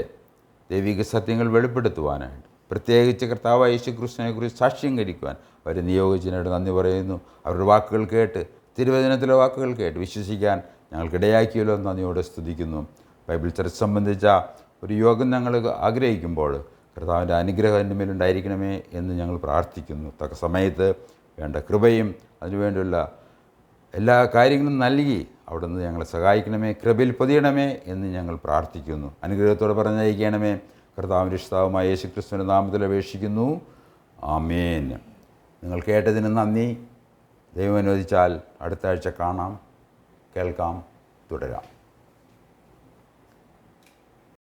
ദൈവിക സത്യങ്ങൾ വെളിപ്പെടുത്തുവാനായിട്ട്, പ്രത്യേകിച്ച് കർത്താവായ യേശുക്രിസ്തുവിനെക്കുറിച്ച് സാക്ഷ്യം കരിക്കുവാൻ അവരെ നിയോഗിച്ചതിനായിട്ട് നന്ദി പറയുന്നു. അവരുടെ വാക്കുകൾ കേട്ട്, തിരുവചനത്തിലെ വാക്കുകൾ കേട്ട് വിശ്വസിക്കാൻ ഞങ്ങൾക്കിടയാക്കിയല്ലോ എന്ന് നന്ദിയോടെ സ്തുതിക്കുന്നു. ബൈബിൾ ചർച്ച സംബന്ധിച്ച ഒരു യോഗം ഞങ്ങൾ ആഗ്രഹിക്കുമ്പോൾ കർത്താവിൻ്റെ അനുഗ്രഹം എൻ്റെ മേലുണ്ടായിരിക്കണമേ എന്ന് ഞങ്ങൾ പ്രാർത്ഥിക്കുന്നു. തക്ക സമയത്ത് വേണ്ട കൃപയും അതിനുവേണ്ടിയുള്ള എല്ലാ കാര്യങ്ങളും നൽകി അവിടുന്ന് ഞങ്ങളെ സഹായിക്കണമേ, കൃപയിൽ പൊതിയണമേ എന്ന് ഞങ്ങൾ പ്രാർത്ഥിക്കുന്നു. അനുഗ്രഹത്തോടെ പറഞ്ഞയക്കണമേ. കർത്താവിൻ്റെ ഇഷ്ടാവുമായ യേശുക്രിസ്തുവിൻ്റെ നാമത്തിൽ അപേക്ഷിക്കുന്നു. ആമേൻ. നിങ്ങൾ കേട്ടതിന് നന്ദി. ദൈവം അനുവദിച്ചാൽ അടുത്ത ആഴ്ച കാണാം, കേൾക്കാം, തുടരാം.